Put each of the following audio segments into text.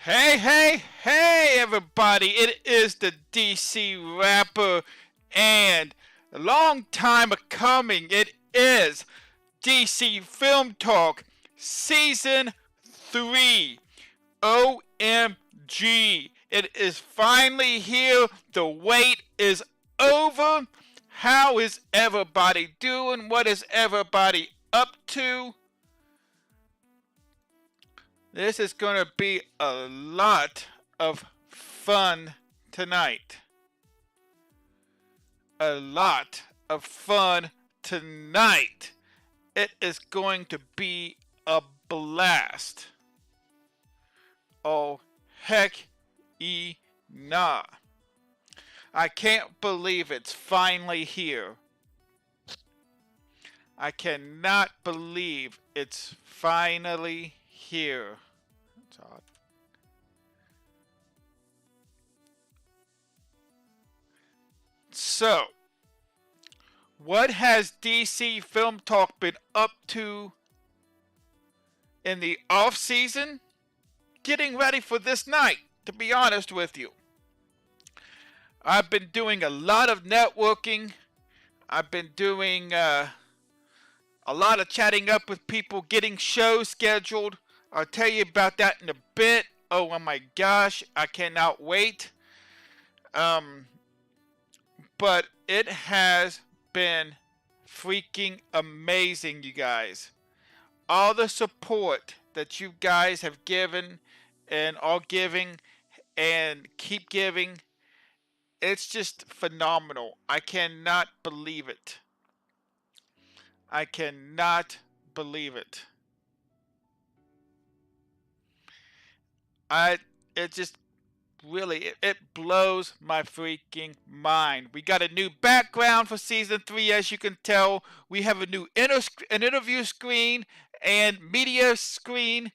Hey, hey, hey, everybody! It is the DC Rapper, and a long time coming. It is DC Film Talk Season 3. OMG! It is finally here. The wait is over. How is everybody doing? What is everybody up to? This is going to be a lot of fun tonight. A lot of fun tonight. It is going to be a blast. Oh, heck nah. I can't believe it's finally here. I cannot believe it's finally here. That's odd. So, what has DC Film Talk been up to in the off season? Getting ready for this night, to be honest with you. I've been doing a lot of networking. I've been doing a lot of chatting up with people, getting shows scheduled. I'll tell you about that in a bit. Oh my gosh, I cannot wait. But it has been freaking amazing, you guys. All the support that you guys have given and are giving and keep giving, it's just phenomenal. I cannot believe it. I cannot believe it. It just really it blows my freaking mind. We got a new background for season 3, as you can tell. We have a new an interview screen and media screen,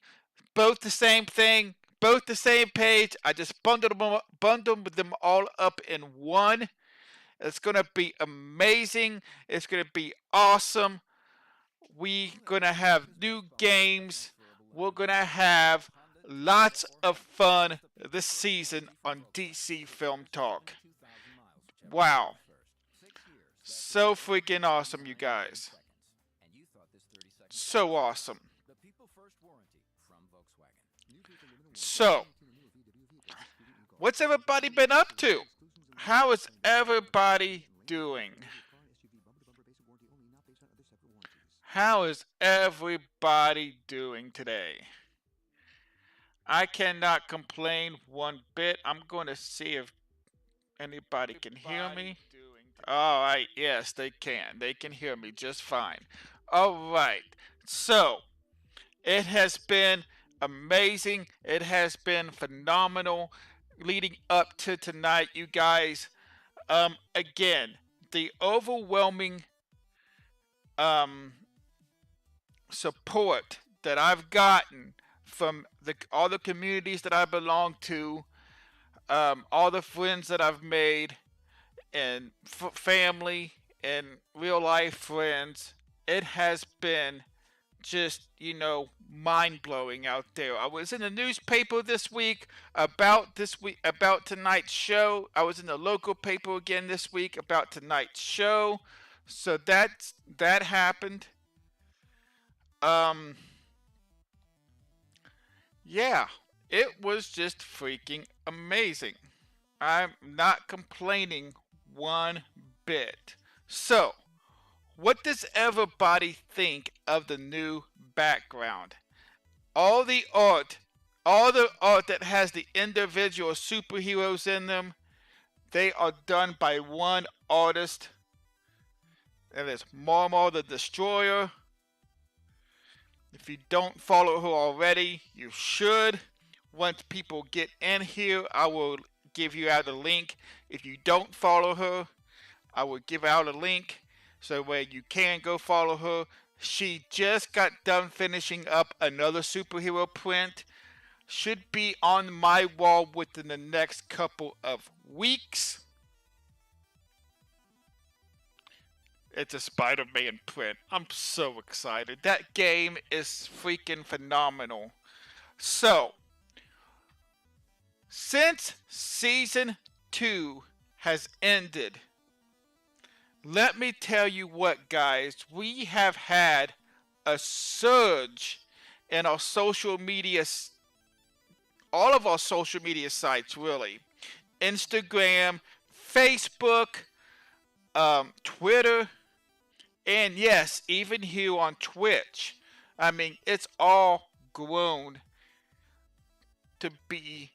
both the same thing, both the same page. I just bundled them all up in one. It's gonna be amazing. It's gonna be awesome. We gonna have new games. We're gonna have lots of fun this season on DC Film Talk. Wow. So freaking awesome, you guys. So awesome. So, what's everybody been up to? How is everybody doing? How is everybody doing today? I cannot complain one bit. I'm going to see if anybody can hear me. All right, yes, they can. They can hear me just fine. All right. So, it has been amazing. It has been phenomenal leading up to tonight, you guys. Again, the overwhelming um, support that I've gotten from all the communities that I belong to, all the friends that I've made, and family and real life friends. It has been just, mind blowing out there. I was in the newspaper this week about tonight's show. I was in the local paper again this week about tonight's show. So that happened. Um yeah, it was just freaking amazing. I'm not complaining one bit. So, what does everybody think of the new background? All the art, all the art that has the individual superheroes in them, they are done by one artist. And it's Marmar the Destroyer. If you don't follow her already, you should. Once people get in here, I will give you out a link. If you don't follow her, I will give out a link so where you can go follow her. She just got done finishing up another superhero print. Should be on my wall within the next couple of weeks. It's a Spider-Man print. I'm so excited. That game is freaking phenomenal. So, Since season 2 has ended, let me tell you what, guys, we have had a surge in our social media, all of our social media sites, really. Instagram, Facebook, Twitter, and yes, even here on Twitch. I mean, it's all grown to be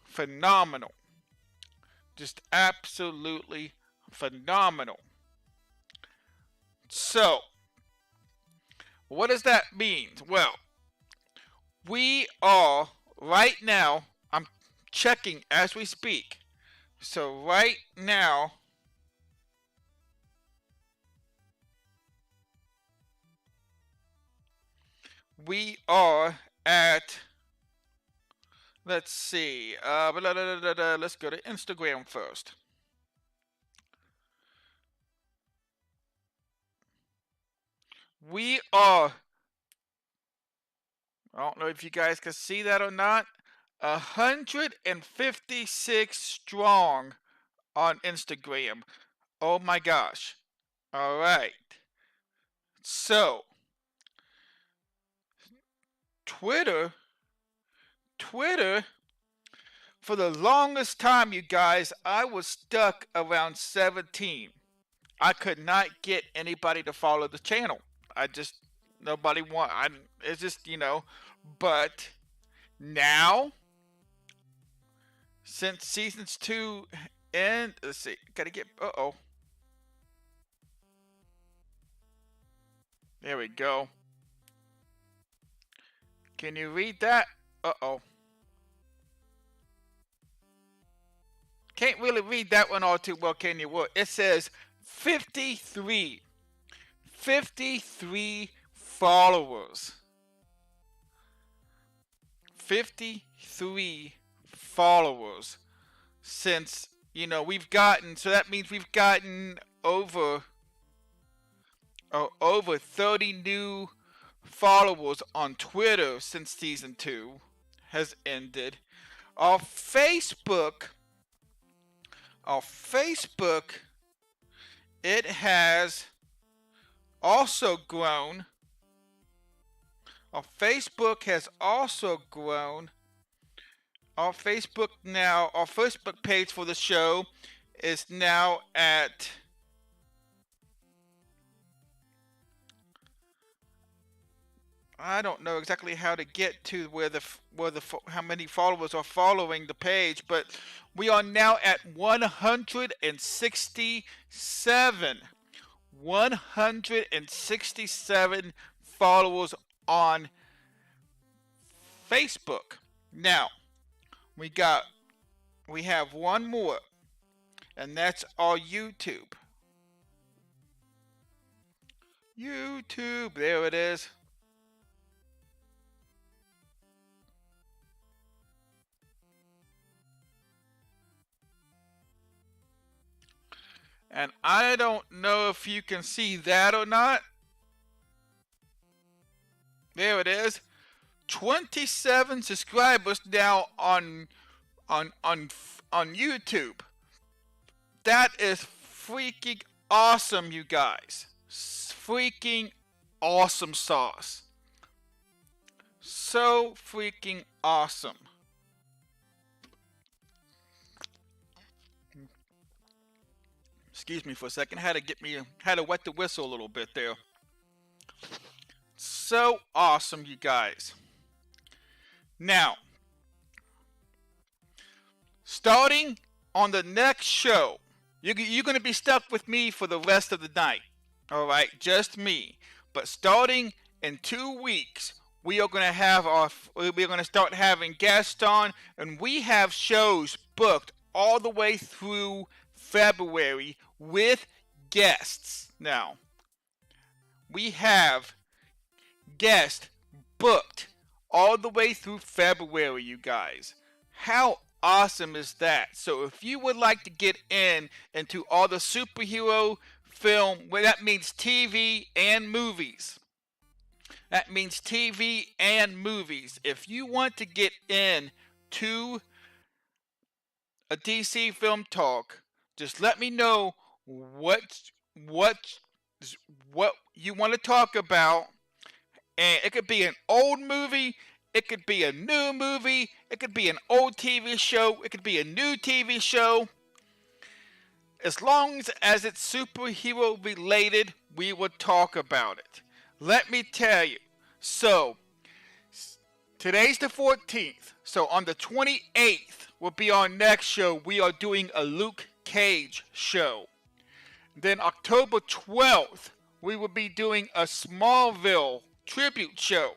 phenomenal. Just absolutely phenomenal. So, what does that mean? Well, we are right now, I'm checking as we speak. So, right now, we are at, let's see, let's go to Instagram first. We are, I don't know if you guys can see that or not, 156 strong on Instagram. Oh my gosh. All right. So, Twitter, for the longest time, you guys, I was stuck around 17. I could not get anybody to follow the channel. I just, nobody want, it's just, but now, since seasons 2 end, let's see, gotta get, there we go. Can you read that? Can't really read that one all too well, can you? Well, it says 53 followers. 53 followers since, we've gotten, so that means we've gotten over 30 new followers on Twitter since season 2 has ended. Our Facebook, it has also grown. Our Facebook has also grown. Our Facebook page for the show is now at, I don't know exactly how to get to how many followers are following the page, but we are now at 167. 167 followers on Facebook. Now, we have one more, and that's our YouTube. There it is. And I don't know if you can see that or not. There it is. 27 subscribers now on YouTube. That is freaking awesome, you guys. Freaking awesome sauce. So freaking awesome. Excuse me for a second. Had to wet the whistle a little bit there. So awesome, you guys. Now, starting on the next show, you're going to be stuck with me for the rest of the night. All right, just me. But starting in 2 weeks, we're going to start having guests on, and we have shows booked all the way through February with guests. Now, we have guests booked all the way through February, you guys. How awesome is that? So if you would like to get into all the superhero film, well, that means TV and movies. That means TV and movies. If you want to get into a DC Film Talk, just let me know what what you want to talk about, and it could be an old movie, it could be a new movie, it could be an old TV show, it could be a new TV show. As long as it's superhero related, we will talk about it. Let me tell you. So, today's the 14th. So, on the 28th will be our next show. We are doing a Luke Cage show. Then, October 12th, we will be doing a Smallville tribute show.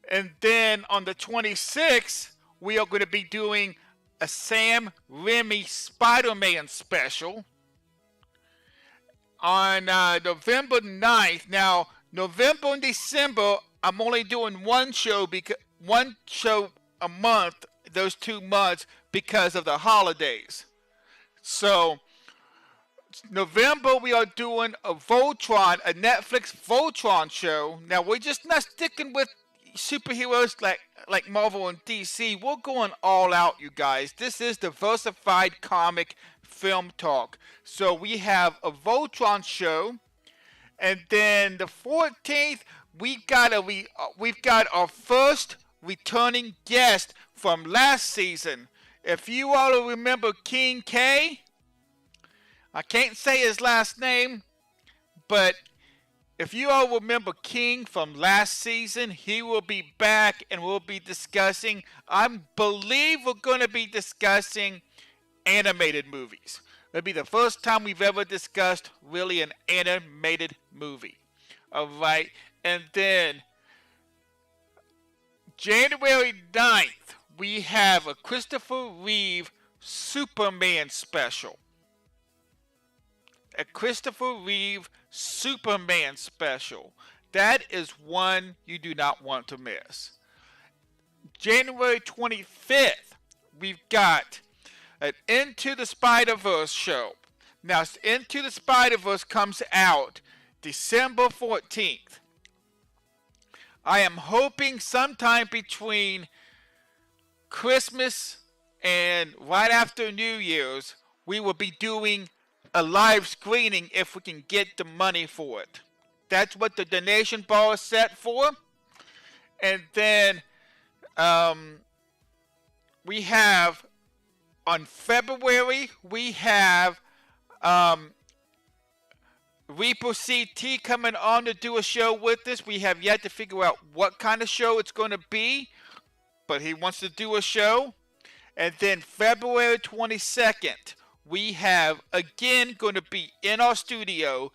And then, on the 26th, we are going to be doing a Sam Raimi Spider-Man special. On November 9th, now November and December, I'm only doing one show a month, those 2 months, because of the holidays. So November we are doing a Voltron, a Netflix Voltron show. Now we're just not sticking with superheroes like Marvel and DC. We're going all out, you guys. This is Diversified Comic Film Talk. So we have a Voltron show, and then the 14th we've got our first returning guest from last season. If you all remember King K, I can't say his last name, but if you all remember King from last season, he will be back and we'll be discussing, I believe we're going to be discussing animated movies. It'll be the first time we've ever discussed really an animated movie. Alright, and then January 9th, we have a Christopher Reeve Superman special. A Christopher Reeve Superman special. That is one you do not want to miss. January 25th, we've got an Into the Spider-Verse show. Now, Into the Spider-Verse comes out December 14th. I am hoping sometime between Christmas and right after New Year's, we will be doing a live screening if we can get the money for it. That's what the donation bar is set for. And then we have on February, we have Reaper CT coming on to do a show with us. We have yet to figure out what kind of show it's going to be, but he wants to do a show. And then February 22nd, we have again going to be in our studio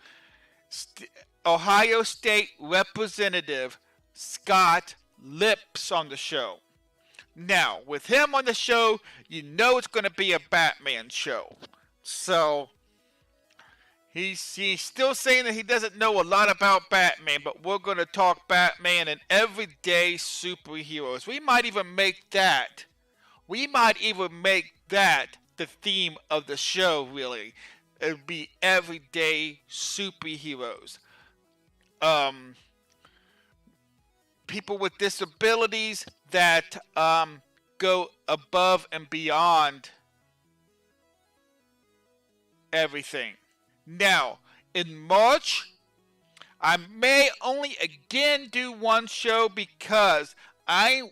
Ohio State Representative Scott Lips on the show. Now, with him on the show, you know it's going to be a Batman show. So, he's still saying that he doesn't know a lot about Batman, but we're going to talk Batman and everyday superheroes. We might even make that the theme of the show, really. It would be everyday superheroes. People with disabilities that go above and beyond everything. Now, in March, I may only again do one show because I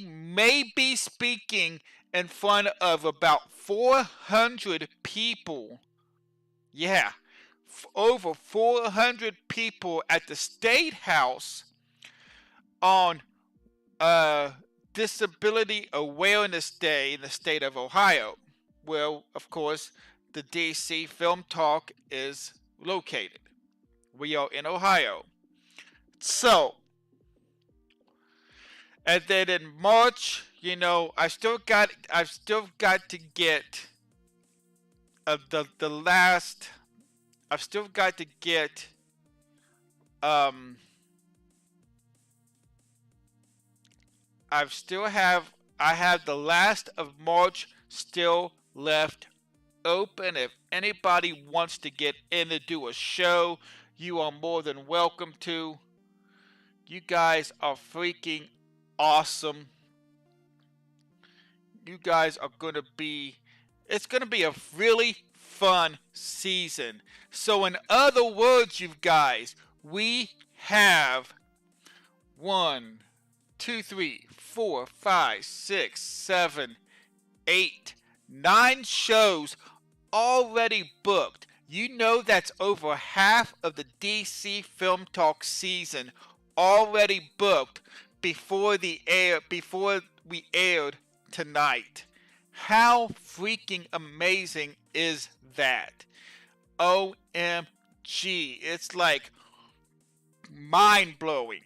may be speaking in front of about 400 people. Yeah, over 400 people at the State House on Disability Awareness Day in the state of Ohio, where, of course, the DC Film Talk is located. We are in Ohio. So, and then in March, you know, I've still got to get the last. I've still got to get I have the last of March still left open. If anybody wants to get in to do a show, you are more than welcome to. You guys are freaking awesome. you guys are going to be, it's going to be a really fun season. So in other words, you guys, we have 1, 2, 3, 4, 5, 6, 7, 8, 9 shows already booked. You know that's over half of the DC Film Talk season already booked before we aired tonight. How freaking amazing is that? OMG. It's like mind-blowing.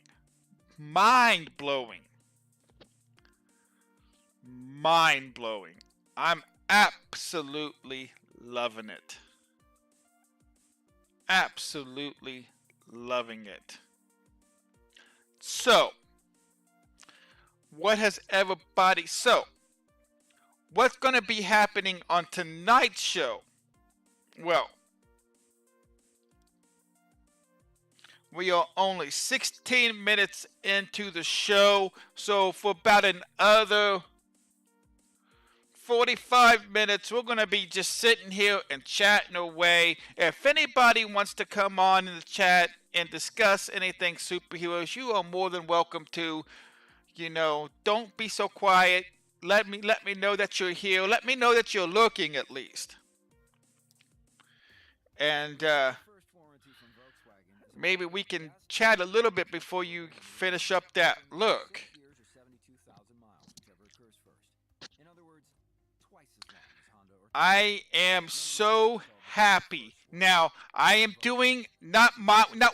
Mind-blowing. Mind-blowing. I'm absolutely loving it. Absolutely loving it. So, what's going to be happening on tonight's show? Well, we are only 16 minutes into the show, so for about another 45 minutes, we're going to be just sitting here and chatting away. If anybody wants to come on in the chat and discuss anything superheroes, you are more than welcome to. You know, don't be so quiet. Let me know that you're here. Let me know that you're looking at least. And maybe we can chat a little bit before you finish up that look. I am so happy. Now, I am doing not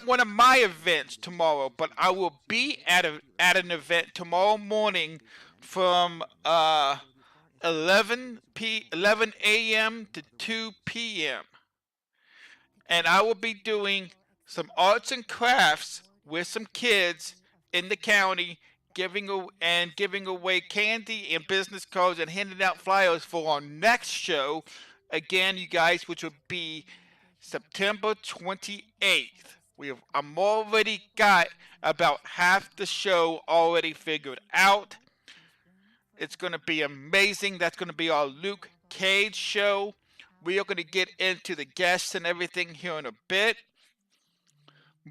one of my events tomorrow, but I will be at an event tomorrow morning from 11 a.m. to 2 p.m. And I will be doing some arts and crafts with some kids in the county, giving away candy and business cards and handing out flyers for our next show. Again, you guys, which will be September 28th. I'm already got about half the show already figured out. It's going to be amazing. That's going to be our Luke Cage show. We are going to get into the guests and everything here in a bit.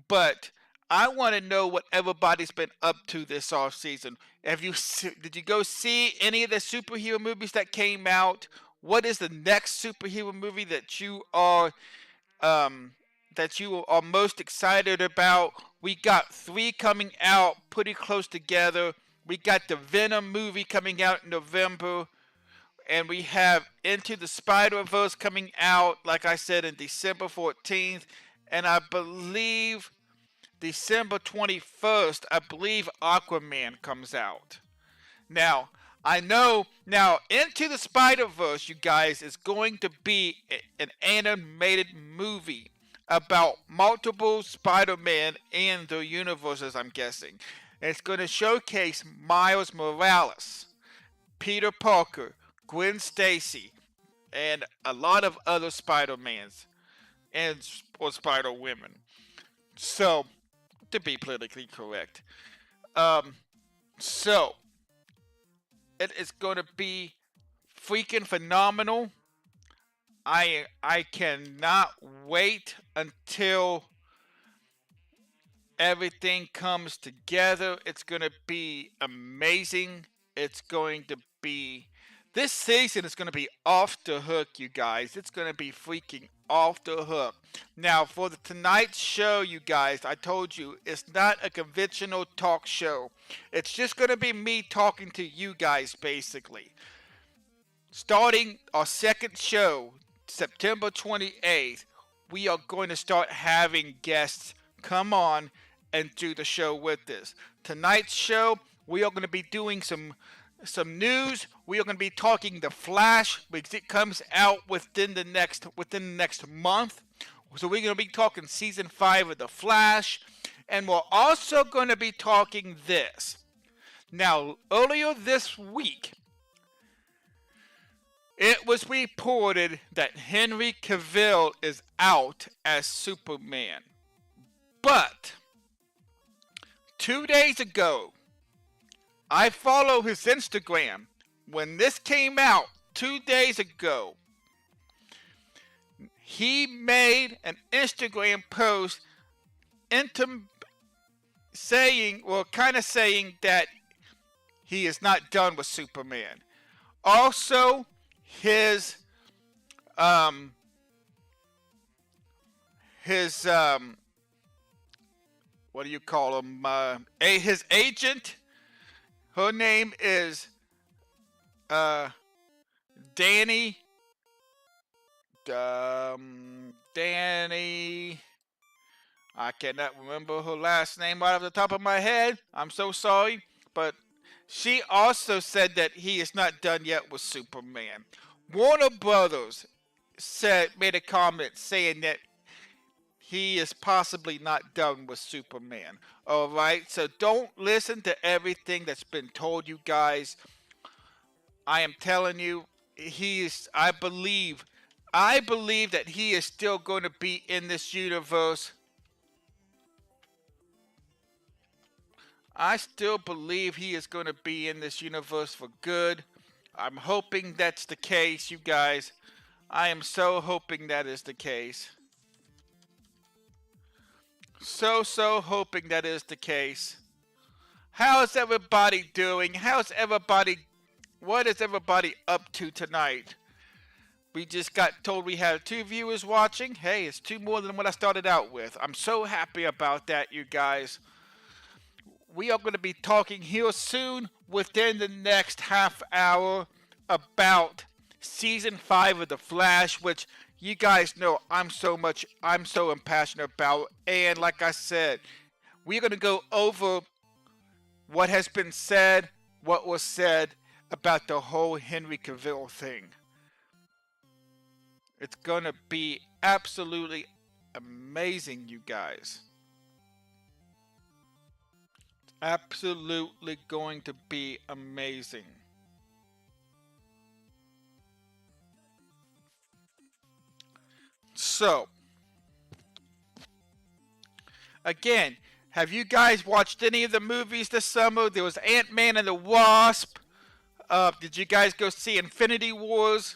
But I want to know what everybody's been up to this off season. Did you go see any of the superhero movies that came out? What is the next superhero movie that you are most excited about? We got 3 coming out pretty close together. We got the Venom movie coming out in November. And we have Into the Spider-Verse coming out, like I said, in December 14th. And I believe December 21st, I believe Aquaman comes out. Now, I know, Into the Spider-Verse, you guys, is going to be an animated movie about multiple Spider-Man in the universes, I'm guessing. It's going to showcase Miles Morales, Peter Parker, Gwen Stacy, and a lot of other Spider-Mans or Spider-Women. So, to be politically correct. So, it is going to be freaking phenomenal. I cannot wait until everything comes together. It's going to be amazing. This season is going to be off the hook, you guys. It's going to be freaking off the hook. Now, for tonight's show, you guys, I told you, it's not a conventional talk show. It's just going to be me talking to you guys, basically. Starting our second show, September 28th, we are going to start having guests come on and do the show with us. Tonight's show, we are going to be doing some news. We are going to be talking The Flash because it comes out within the next month. So we're going to be talking season 5 of The Flash, and we're also going to be talking this. Now, earlier this week, it was reported that Henry Cavill is out as Superman. But 2 days ago, I follow his Instagram. when this came out 2 days ago, he made an Instagram post saying, well, kind of saying that he is not done with Superman. Also, his what do you call him? His agent. Her name is Danny. Danny. I cannot remember her last name right off the top of my head. I'm so sorry, but she also said that he is not done yet with Superman. Warner Brothers made a comment saying that he is possibly not done with Superman. Alright, so don't listen to everything that's been told you guys. I am telling you, I believe that he is still going to be in this universe. I still believe he is going to be in this universe for good. I'm hoping that's the case, you guys. I am so hoping that is the case. So hoping that is the case. How's everybody doing? What is everybody up to tonight? We just got told we had 2 viewers watching. Hey, it's 2 more than what I started out with. I'm so happy about that, you guys. We are going to be talking here soon, within the next half hour, about Season 5 of The Flash, which you guys know I'm so impassioned about. And like I said, we're going to go over what has been said, what was said about the whole Henry Cavill thing. It's going to be absolutely amazing, you guys. Absolutely going to be amazing. So, again, have you guys watched any of the movies this summer? There was Ant-Man and the Wasp. Did you guys go see Infinity Wars?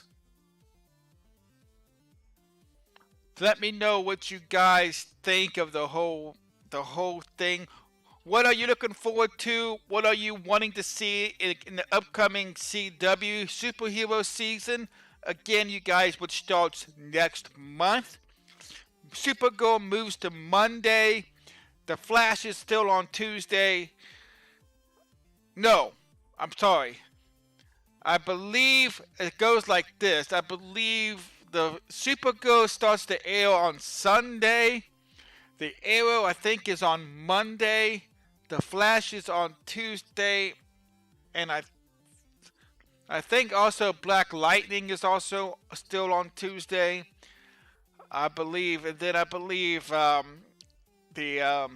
Let me know what you guys think of the whole thing. What are you looking forward to? What are you wanting to see in the upcoming CW superhero season? Again, you guys, which starts next month. Supergirl moves to Monday. The Flash is still on Tuesday. No, I'm sorry. I believe it goes like this. I believe the Supergirl starts to air on Sunday. The Arrow, I think, is on Monday. The Flash is on Tuesday. And I think also Black Lightning is also still on Tuesday. I believe. And then I believe the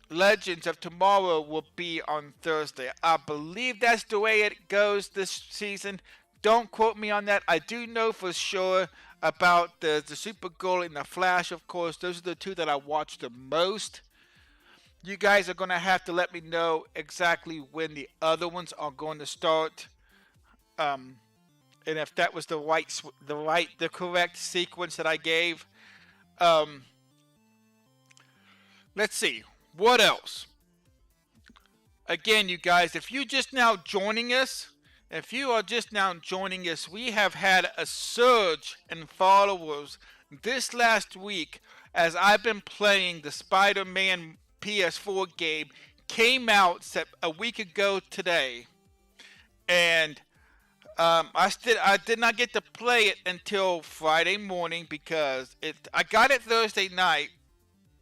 Legends of Tomorrow will be on Thursday. I believe that's the way it goes this season. Don't quote me on that. I do know for sure about the Supergirl and the Flash, of course. Those are the 2 that I watch the most. You guys are going to have to let me know exactly when the other ones are going to start. And if that was the correct sequence that I gave. Let's see. What else? Again, you guys, if you just now joining us, we have had a surge in followers this last week as I've been playing the Spider-Man PS4 game. Came out a week ago today, and I did not get to play it until Friday morning because I got it Thursday night.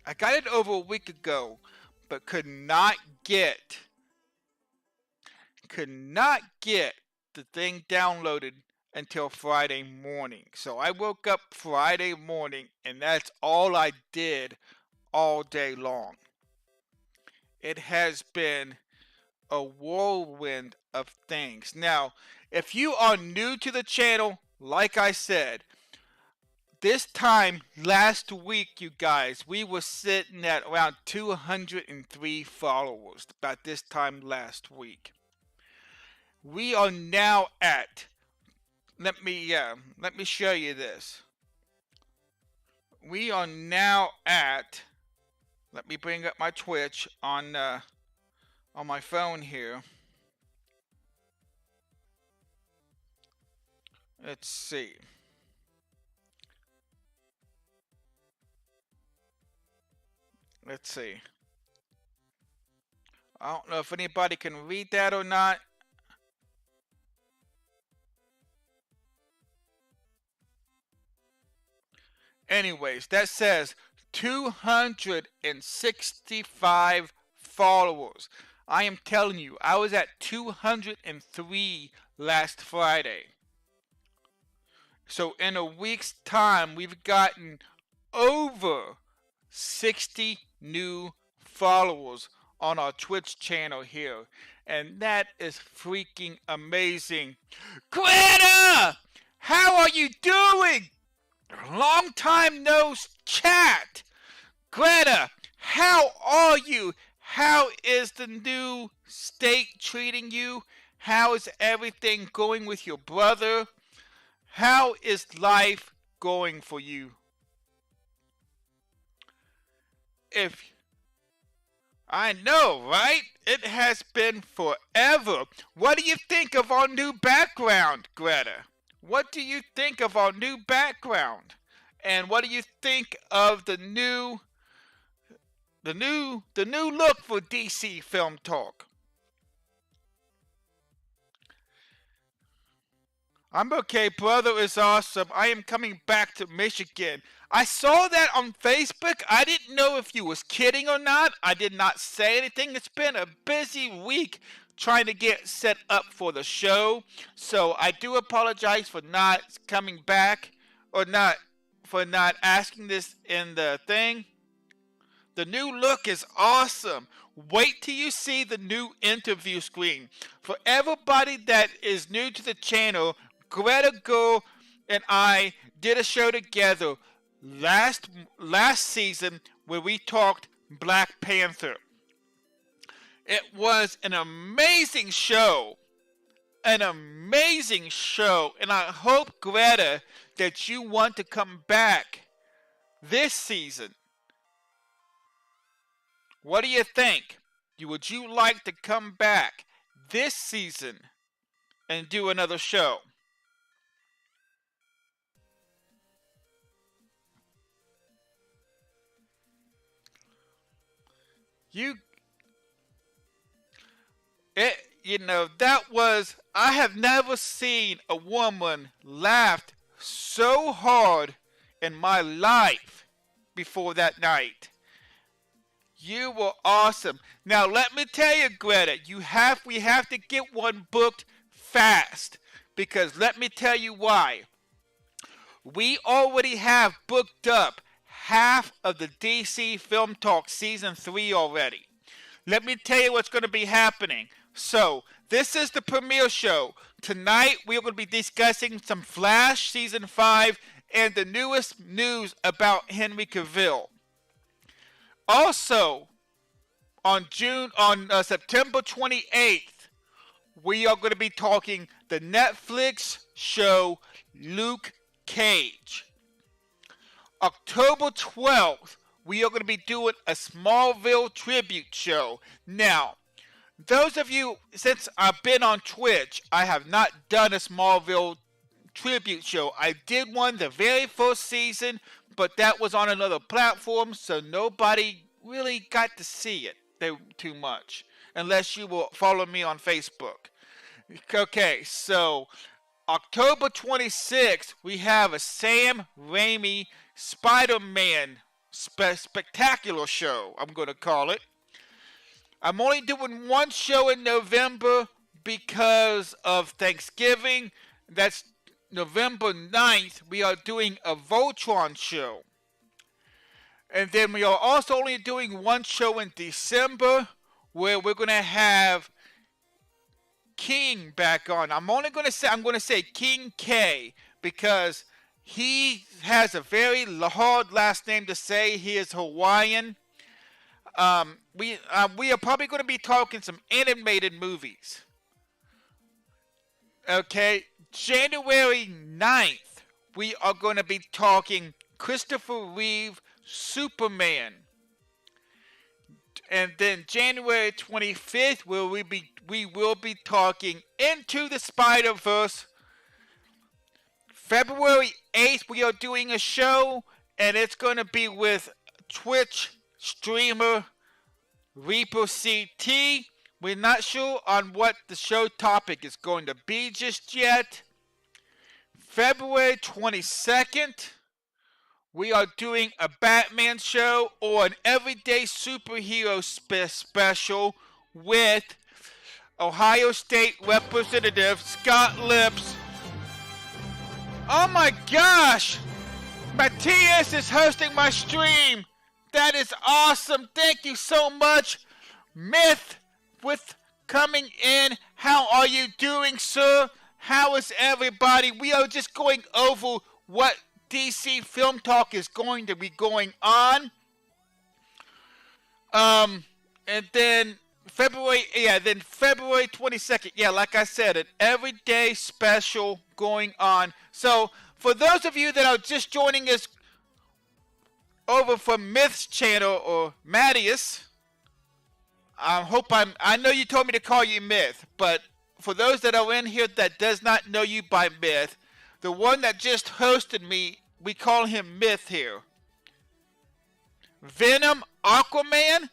I got it over a week ago, but could not get the thing downloaded until Friday morning. So I woke up Friday morning, and that's all I did all day long. It has been a whirlwind of things. Now, if you are new to the channel, like I said, this time last week, you guys, we were sitting at around 203 followers about this time last week. We are now at, let me show you this. We are now at, let me bring up my Twitch on my phone here. Let's see. Let's see. I don't know if anybody can read that or not. Anyways, that says 265 followers. I am telling you, I was at 203 last Friday. So in a week's time, we've gotten over 60 new followers on our Twitch channel here. And that is freaking amazing. Greta! How are you doing? Long time no chat. Greta, how are you? How is the new state treating you? How is everything going with your brother? How is life going for you? I know, right? It has been forever. What do you think of our new background, Greta? What do you think of our new background? And what do you think of the new look for DC Film Talk? I'm okay, brother is awesome. I am coming back to Michigan. I saw that on Facebook. I didn't know if you was kidding or not. I did not say anything. It's been a busy week trying to get set up for the show. So I do apologize for not coming back or not asking this in the thing. The new look is awesome. Wait till you see the new interview screen. For everybody that is new to the channel, Greta Girl and I did a show together last season where we talked Black Panther. It was an amazing show. And I hope, Greta, that you want to come back this season. What do you think? Would you like to come back this season and do another show? I have never seen a woman laugh so hard in my life before that night. You were awesome. Now let me tell you, Greta, we have to get one booked fast, because let me tell you why. We already have booked up half of the DC Film Talk Season 3 already. Let me tell you what's going to be happening. So, this is the premiere show. Tonight, we are going to be discussing some Flash Season 5 and the newest news about Henry Cavill. Also, on September 28th, we are going to be talking the Netflix show Luke Cage. October 12th, we are going to be doing a Smallville tribute show. Now, those of you, since I've been on Twitch, I have not done a Smallville tribute show. I did one the very first season, but that was on another platform, so nobody really got to see it too much, unless you will follow me on Facebook. Okay, so October 26th, we have a Sam Raimi Spider-Man spectacular show, I'm going to call it. I'm only doing one show in November because of Thanksgiving. That's November 9th. We are doing a Voltron show. And then we are also only doing one show in December where we're going to have King back on. I'm going to say King K, because he has a very hard last name to say. He is Hawaiian. We are probably going to be talking some animated movies. Okay, January 9th, we are going to be talking Christopher Reeve Superman. And then January 25th, we will be talking Into the Spider-Verse. February 8th, we are doing a show, and it's going to be with Twitch streamer Reaper CT. We're not sure on what the show topic is going to be just yet. February 22nd, we are doing a Batman show or an everyday superhero special with Ohio State Representative Scott Lips. Oh my gosh! Matthias is hosting my stream. That is awesome. Thank you so much. Myth with coming in. How are you doing, sir? How is everybody? We are just going over what DC Film Talk is going to be going on. And then February 22nd. Yeah, like I said, an everyday special going on. So, for those of you that are just joining us over from Myth's channel or Mattias, I know you told me to call you Myth, but for those that are in here that does not know you by Myth, the one that just hosted me, we call him Myth here. Venom, Aquaman.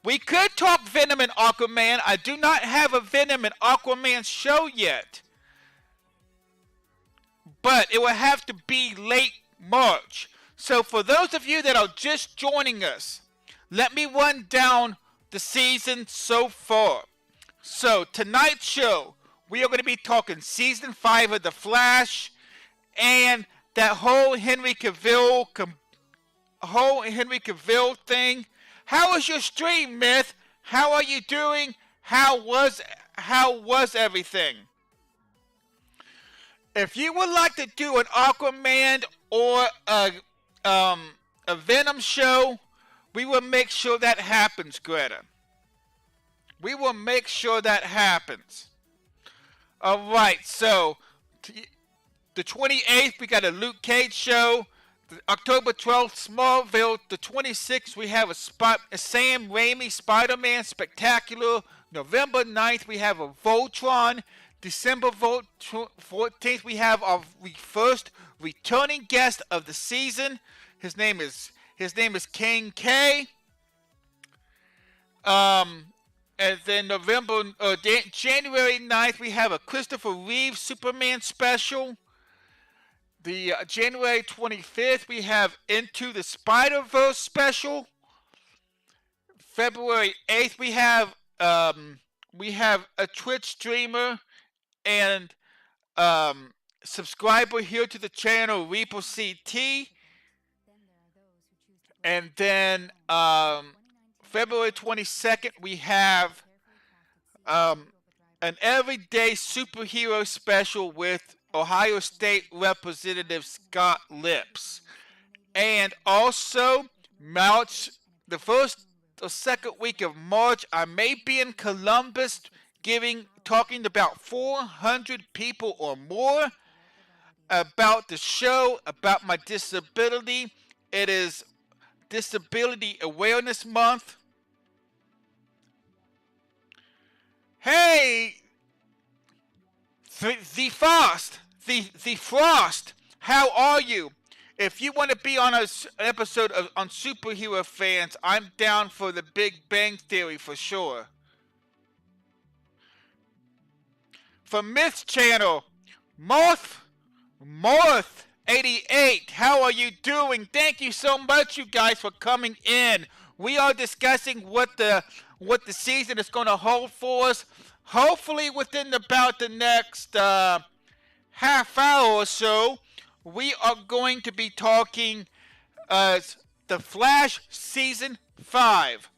We could talk Venom and Aquaman. I do not have a Venom and Aquaman show yet. But it will have to be late March. So for those of you that are just joining us, let me run down the season so far. So tonight's show, we are going to be talking season 5 of The Flash and that whole Henry Cavill thing. How was your stream, Myth? How are you doing? How was everything? If you would like to do an Aquaman or a Venom show, we will make sure that happens, Greta. We will make sure that happens. Alright, so the 28th we got a Luke Cage show. The October 12th, Smallville. The 26th, we have a Sam Raimi Spider-Man Spectacular. November 9th, we have a Voltron. December 14th, we have our first returning guest of the season. His name is King K. And then January 9th, we have a Christopher Reeve Superman special. The January 25th, we have Into the Spider-Verse special. February 8th, we have a Twitch streamer and subscriber here to the channel, Reaper CT. And then February 22nd, we have an everyday superhero special with Ohio State Representative Scott Lips. And also, March, the first or second week of March, I may be in Columbus talking about 400 people or more about the show, about my disability. It is Disability Awareness Month. Hey, the Frost, how are you? If you want to be on an episode on superhero fans, I'm down for the Big Bang Theory for sure. For Myth's channel, Morth88, how are you doing? Thank you so much, you guys, for coming in. We are discussing what the season is going to hold for us. Hopefully, within about the next half hour or so, we are going to be talking The Flash Season 5.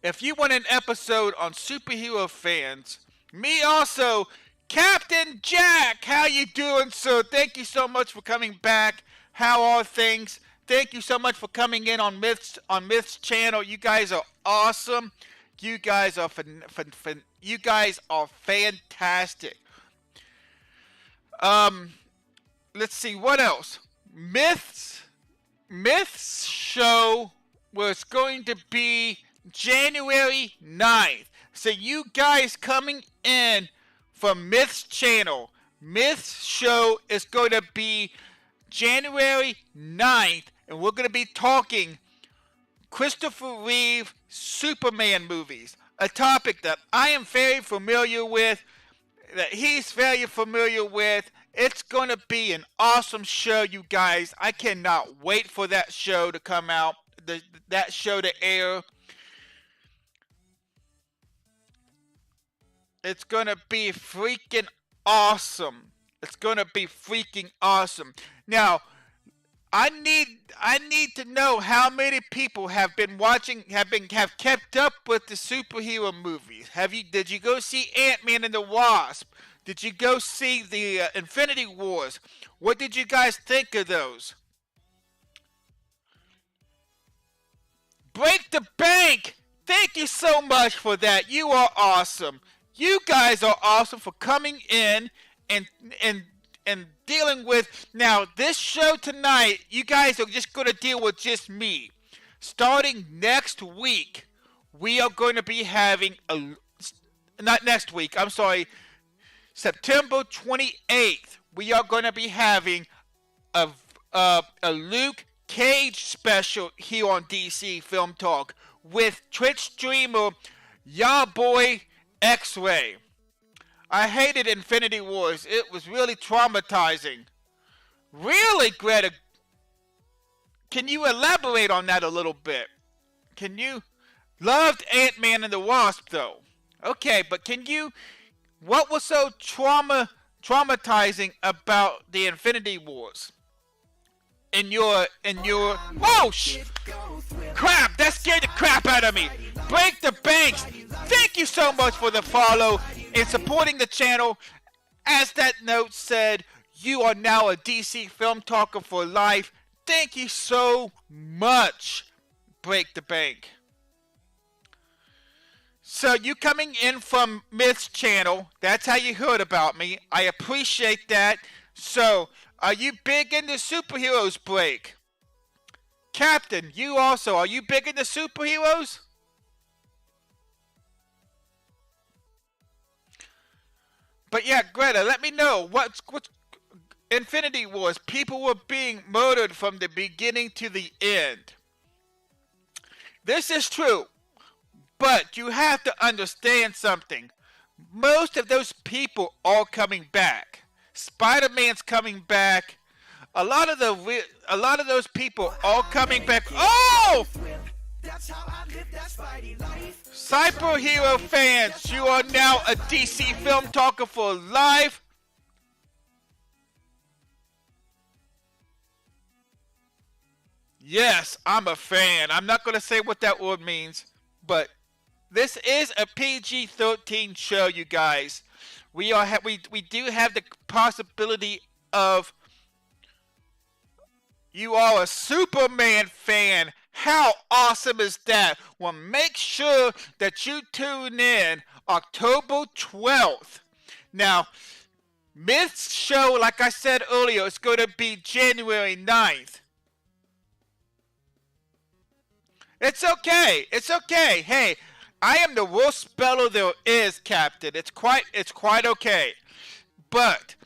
If you want an episode on superhero fans, me also, Captain Jack, how you doing, sir? Thank you so much for coming back. How are things? Thank you so much for coming in on Myth's channel. You guys are awesome. You guys are fantastic. Um, let's see what else. Myths show was going to be January 9th. So you guys coming in from Myths channel, Myths show is going to be January 9th, and we're going to be talking Christopher Reeve Superman movies, a topic that I am very familiar with, that he's very familiar with. It's going to be an awesome show, you guys. I cannot wait for that show to come out, that show to air. It's going to be freaking awesome. It's going to be freaking awesome. Now, I need to know how many people have been watching, have kept up with the superhero movies. Did you go see Ant-Man and the Wasp? Did you go see the Infinity Wars? What did you guys think of those? Break the Bank! Thank you so much for that. You are awesome. You guys are awesome for coming in and dealing with. Now, this show tonight, you guys are just going to deal with just me. Starting next week, we are going to be having not next week, I'm sorry, September 28th, we are going to be having a Luke Cage special here on DC Film Talk with Twitch streamer Ya Boy X-Ray. I hated Infinity Wars. It was really traumatizing. Really, Greta? Can you elaborate on that a little bit? Can you? Loved Ant-Man and the Wasp, though. Okay, but can you? What was so traumatizing about the Infinity Wars? In your oh crap! That scared the crap out of me. Break the Banks. Thank you so much for the follow and supporting the channel. As that note said, you are now a DC Film Talker for life. Thank you so much. Break the Bank. So you coming in from Myth's channel, that's how you heard about me. I appreciate that. So, are you big into superheroes, Blake? Captain, you also, are you big into superheroes? But yeah, Greta, let me know what's Infinity Wars. People were being murdered from the beginning to the end. This is true. But you have to understand something. Most of those people are coming back. Spider-Man's coming back. A lot of those people are coming back. Oh! Cyberhero fans, you are now a DC Film Talker for life. Yes, I'm a fan. I'm not going to say what that word means, but this is a PG-13 show, you guys. We do have the possibility of you are a Superman fan. How awesome is that? Well, make sure that you tune in October 12th. Now, Myth's show, like I said earlier, is going to be January 9th. It's okay. It's okay. Hey, I am the worst speller there is, Captain. It's quite okay. But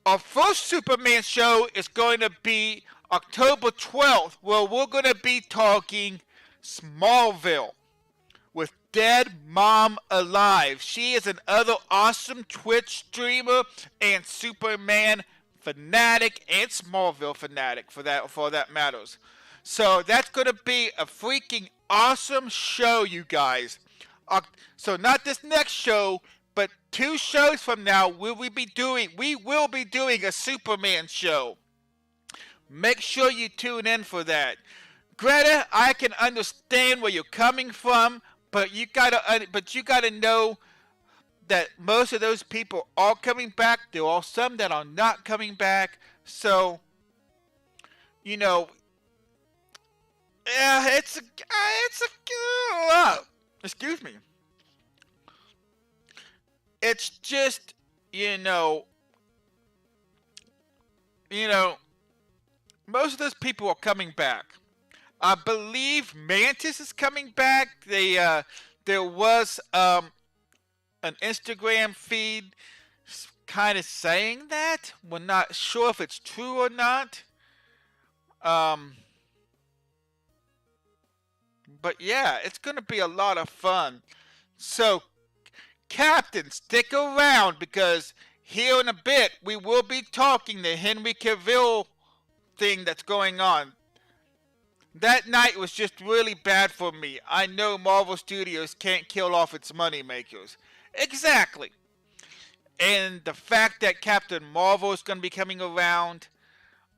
our first Superman show is going to be October 12th, where we're going to be talking Smallville with Dead Mom Alive. She is another awesome Twitch streamer and Superman fanatic and Smallville fanatic for that matters. So that's going to be a freaking awesome show, you guys. So not this next show, but 2 shows from now, we will be doing a Superman show. Make sure you tune in for that. Greta, I can understand where you're coming from, but you gotta know that most of those people are coming back. There are some that are not coming back. So, you know, yeah, excuse me. It's just, you know, you know, most of those people are coming back. I believe Mantis is coming back. There was an Instagram feed kind of saying that. We're not sure if it's true or not. Um, but yeah, it's going to be a lot of fun. So, Captain, stick around because here in a bit we will be talking the Henry Cavill thing that's going on. That night was just really bad for me. I know Marvel Studios can't kill off its moneymakers. Exactly. And the fact that Captain Marvel is going to be coming around,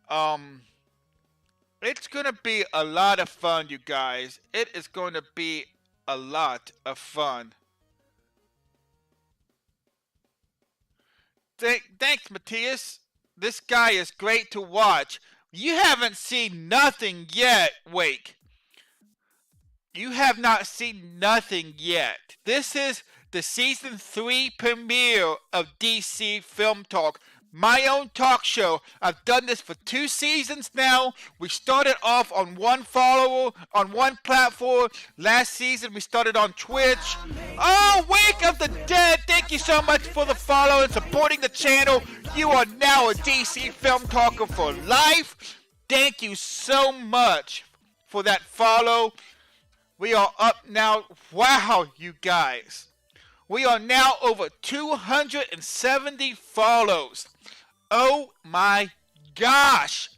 um, it's going to be a lot of fun, you guys. It is going to be a lot of fun. Thanks, Matthias. This guy is great to watch. You haven't seen nothing yet, Wake. You have not seen nothing yet. This is the season 3 premiere of DC Film Talk, my own talk show. I've done this for 2 seasons now. We started off on one follower, on one platform. Last season we started on Twitch. Oh, Wake of the Dead, thank you so much for the follow and supporting the channel. You are now a DC Film Talker for life. Thank you so much for that follow. We are up now. Wow, you guys. We are now over 270 follows. Oh my gosh.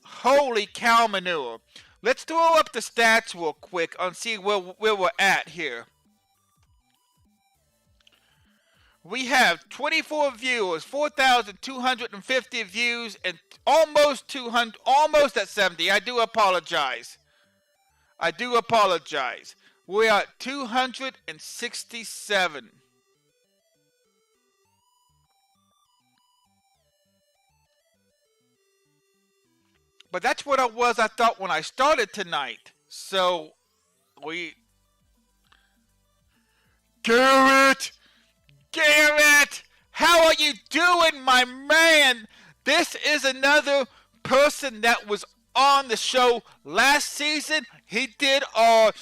Holy cow manure. Let's throw up the stats real quick and see where we're at here. We have 24 viewers, 4,250 views, and almost 200, almost at 70. I do apologize. We are at 267. But that's what I thought when I started tonight. So, Garrett! How are you doing, my man? This is another person that was on the show last season. He did our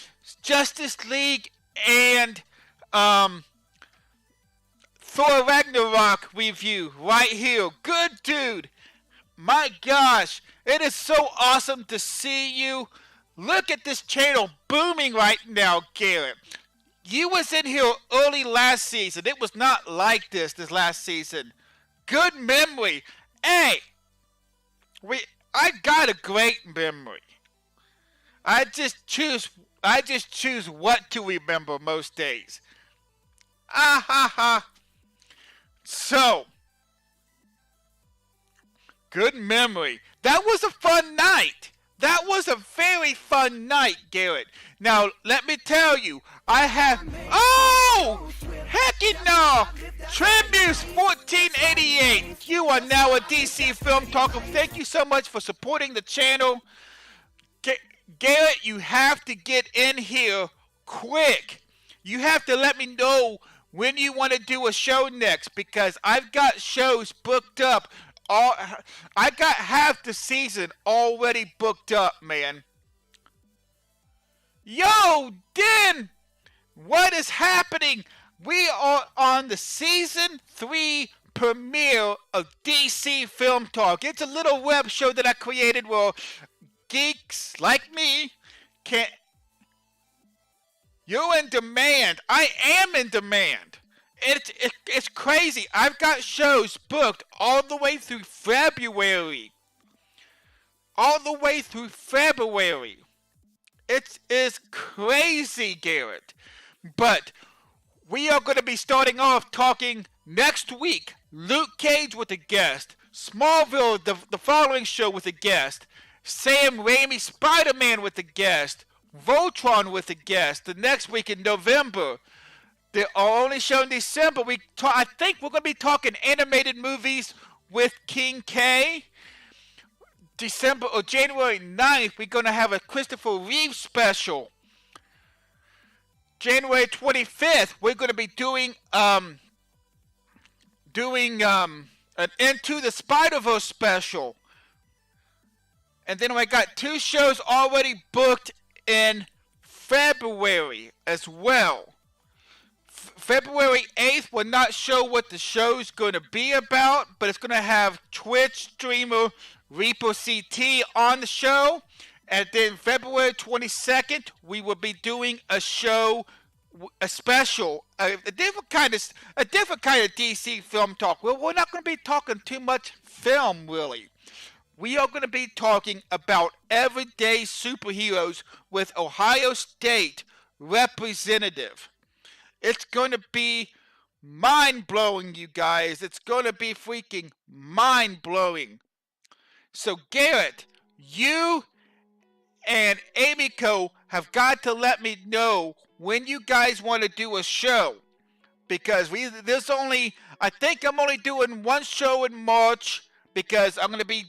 Justice League and Thor Ragnarok review right here. Good dude. My gosh, it is so awesome to see you. Look at this channel booming right now, Garrett. You was in here early last season. It was not like this last season. Good memory. Hey, I got a great memory. I just choose what to remember most days. Ah ha ha. So, good memory. That was a fun night. That was a very fun night, Garrett. Now, let me tell you, I have... Oh! Heck no! Tributes 1488. You are now a DC Film Talker. Thank you so much for supporting the channel. Garrett, you have to get in here quick. You have to let me know when you want to do a show next because I've got shows booked up. I got half the season already booked up, man. Yo, Den! What is happening? We are on the season 3 premiere of DC Film Talk. It's a little web show that I created where geeks like me can... You're in demand. I am in demand. It's crazy. I've got shows booked all the way through February. It is crazy, Garrett. But we are going to be starting off talking next week. Luke Cage with a guest. Smallville, the following show with a guest. Sam Raimi Spider-Man with a guest. Voltron with a guest. The next week in November. They are only shown in December. I think we're going to be talking animated movies with King K. December or January 9th, we're going to have a Christopher Reeve special. January 25th, we're going to be doing a an Into the Spider-Verse special. And then I got 2 shows already booked in February as well. February 8th, we're not sure what the show's going to be about, but it's going to have Twitch streamer Reaper CT on the show. And then February 22nd, we will be doing a show, a special, a different kind of DC film talk. Well, we're not going to be talking too much film, really. We are going to be talking about everyday superheroes with Ohio State representative. It's going to be mind-blowing, you guys. It's going to be freaking mind-blowing. So, Garrett, you and Amiko have got to let me know when you guys want to do a show. Because I think I'm only doing 1 show in March because I'm going to be...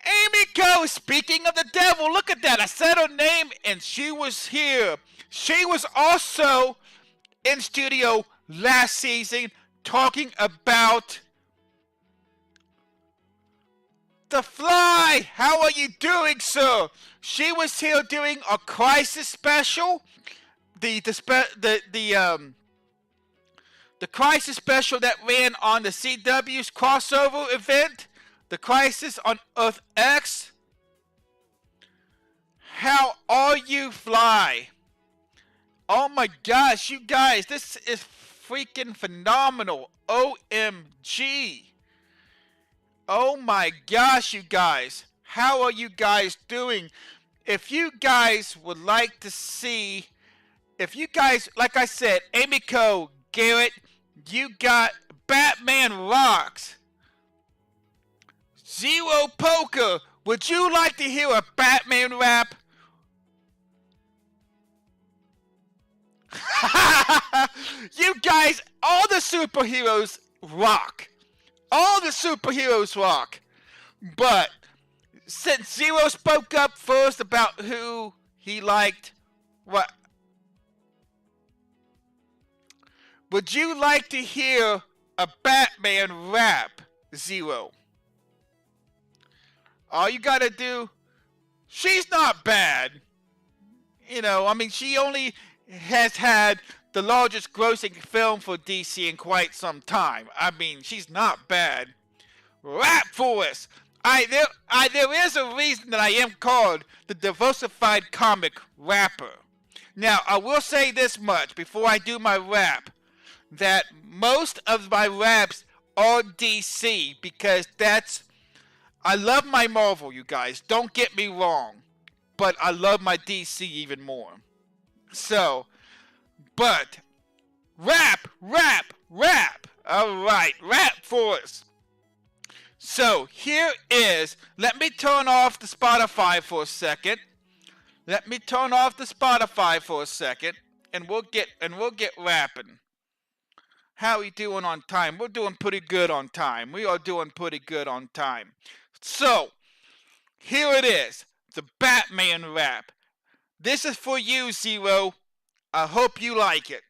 Amiko, speaking of the devil, look at that. I said her name and she was here. She was also in studio last season talking about The Fly. How are you doing, sir? She was here doing a Crisis special. The Crisis special that ran on the CW's crossover event. The Crisis on Earth X. How are you, Fly? Oh my gosh, you guys, this is freaking phenomenal. OMG. Oh my gosh, you guys. How are you guys doing? If you guys would like to see, if you guys, like I said, Amiko, Garrett, you got Batman Rocks. Zero Poker, would you like to hear a Batman rap? You guys, all the superheroes rock. All the superheroes rock. But since Zero spoke up first about who he liked, what? Would you like to hear a Batman rap, Zero? All you gotta do, she's not bad. You know, I mean, she only has had the largest grossing film for DC in quite some time. I mean, she's not bad. Rap for us! There is a reason that I am called the Diversified Comic Rapper. Now, I will say this much before I do my rap, that most of my raps are DC, because I love my Marvel, you guys. Don't get me wrong. But I love my DC even more. So, but, rap! Alright, rap for us. So, here is, let me turn off the Spotify for a second. And we'll get rapping. How we doing on time? We're doing pretty good on time. We are doing pretty good on time. So, here it is. The Batman rap. This is for you, Zero. I hope you like it.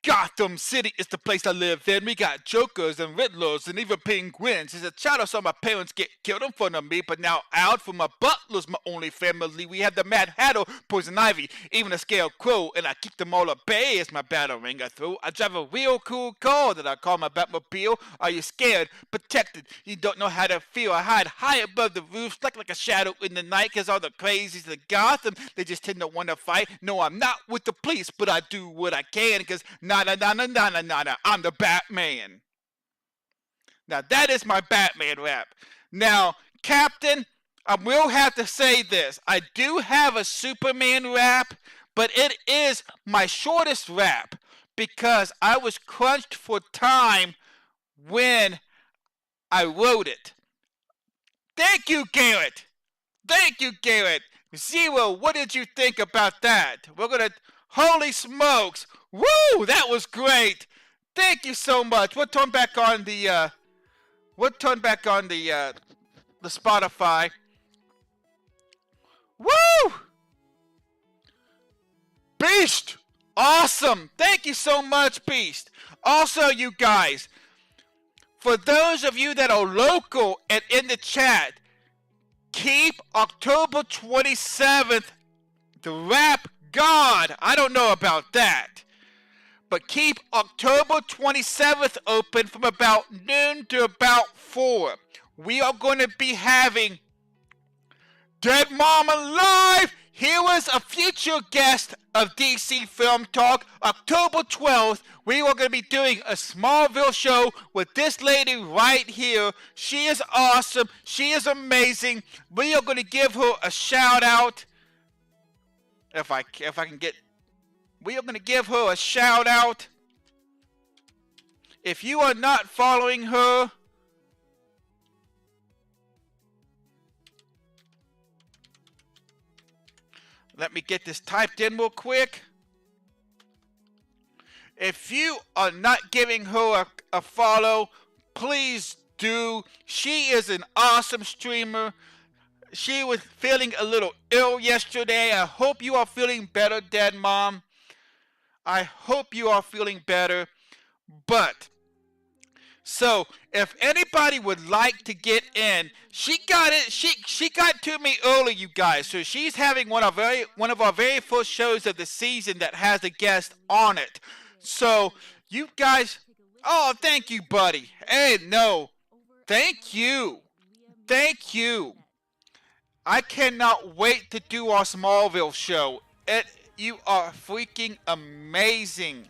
Gotham City is the place I live in. We got Jokers and Riddlers and even penguins. As a child, I saw my parents get killed in front of me, but now out for my butlers, my only family. We have the Mad Hatter, Poison Ivy, even a Scarecrow, and I keep them all at bay as my battering I throw. I drive a real cool car that I call my Batmobile. Are you scared? Protected. You don't know how to feel. I hide high above the roof, like a shadow in the night, cause all the crazies of Gotham, they just tend to want to fight. No, I'm not with the police, but I do what I can, cause I'm the Batman. Now that is my Batman rap. Now, Captain, I will have to say this. I do have a Superman rap, but it is my shortest rap because I was crunched for time when I wrote it. Thank you, Garrett. Zero, what did you think about that? Holy smokes. Woo! That was great. Thank you so much. We'll turn back on the Spotify. Woo! Beast! Awesome. Thank you so much, Beast. Also, you guys, for those of you that are local and in the chat, keep October 27th, the Rap God. I don't know about that. But keep October 27th open from about noon to about 4. We are going to be having Dead Mama Live. Here is a future guest of DC Film Talk. October 12th, we are going to be doing a Smallville show with this lady right here. She is awesome. She is amazing. We are going to give her a shout out. If I can get, we are going to give her a shout out. If you are not following her, let me get this typed in real quick. If you are not giving her a follow, please do. She is an awesome streamer. She was feeling a little ill yesterday. I hope you are feeling better, Dead Mom. I hope you are feeling better. But, so, if anybody would like to get in, she got it. She got to me early, you guys. So she's having one of our very first shows of the season that has a guest on it. So you guys, oh, thank you, buddy. Hey, no, thank you, thank you. I cannot wait to do our Smallville show. You are freaking amazing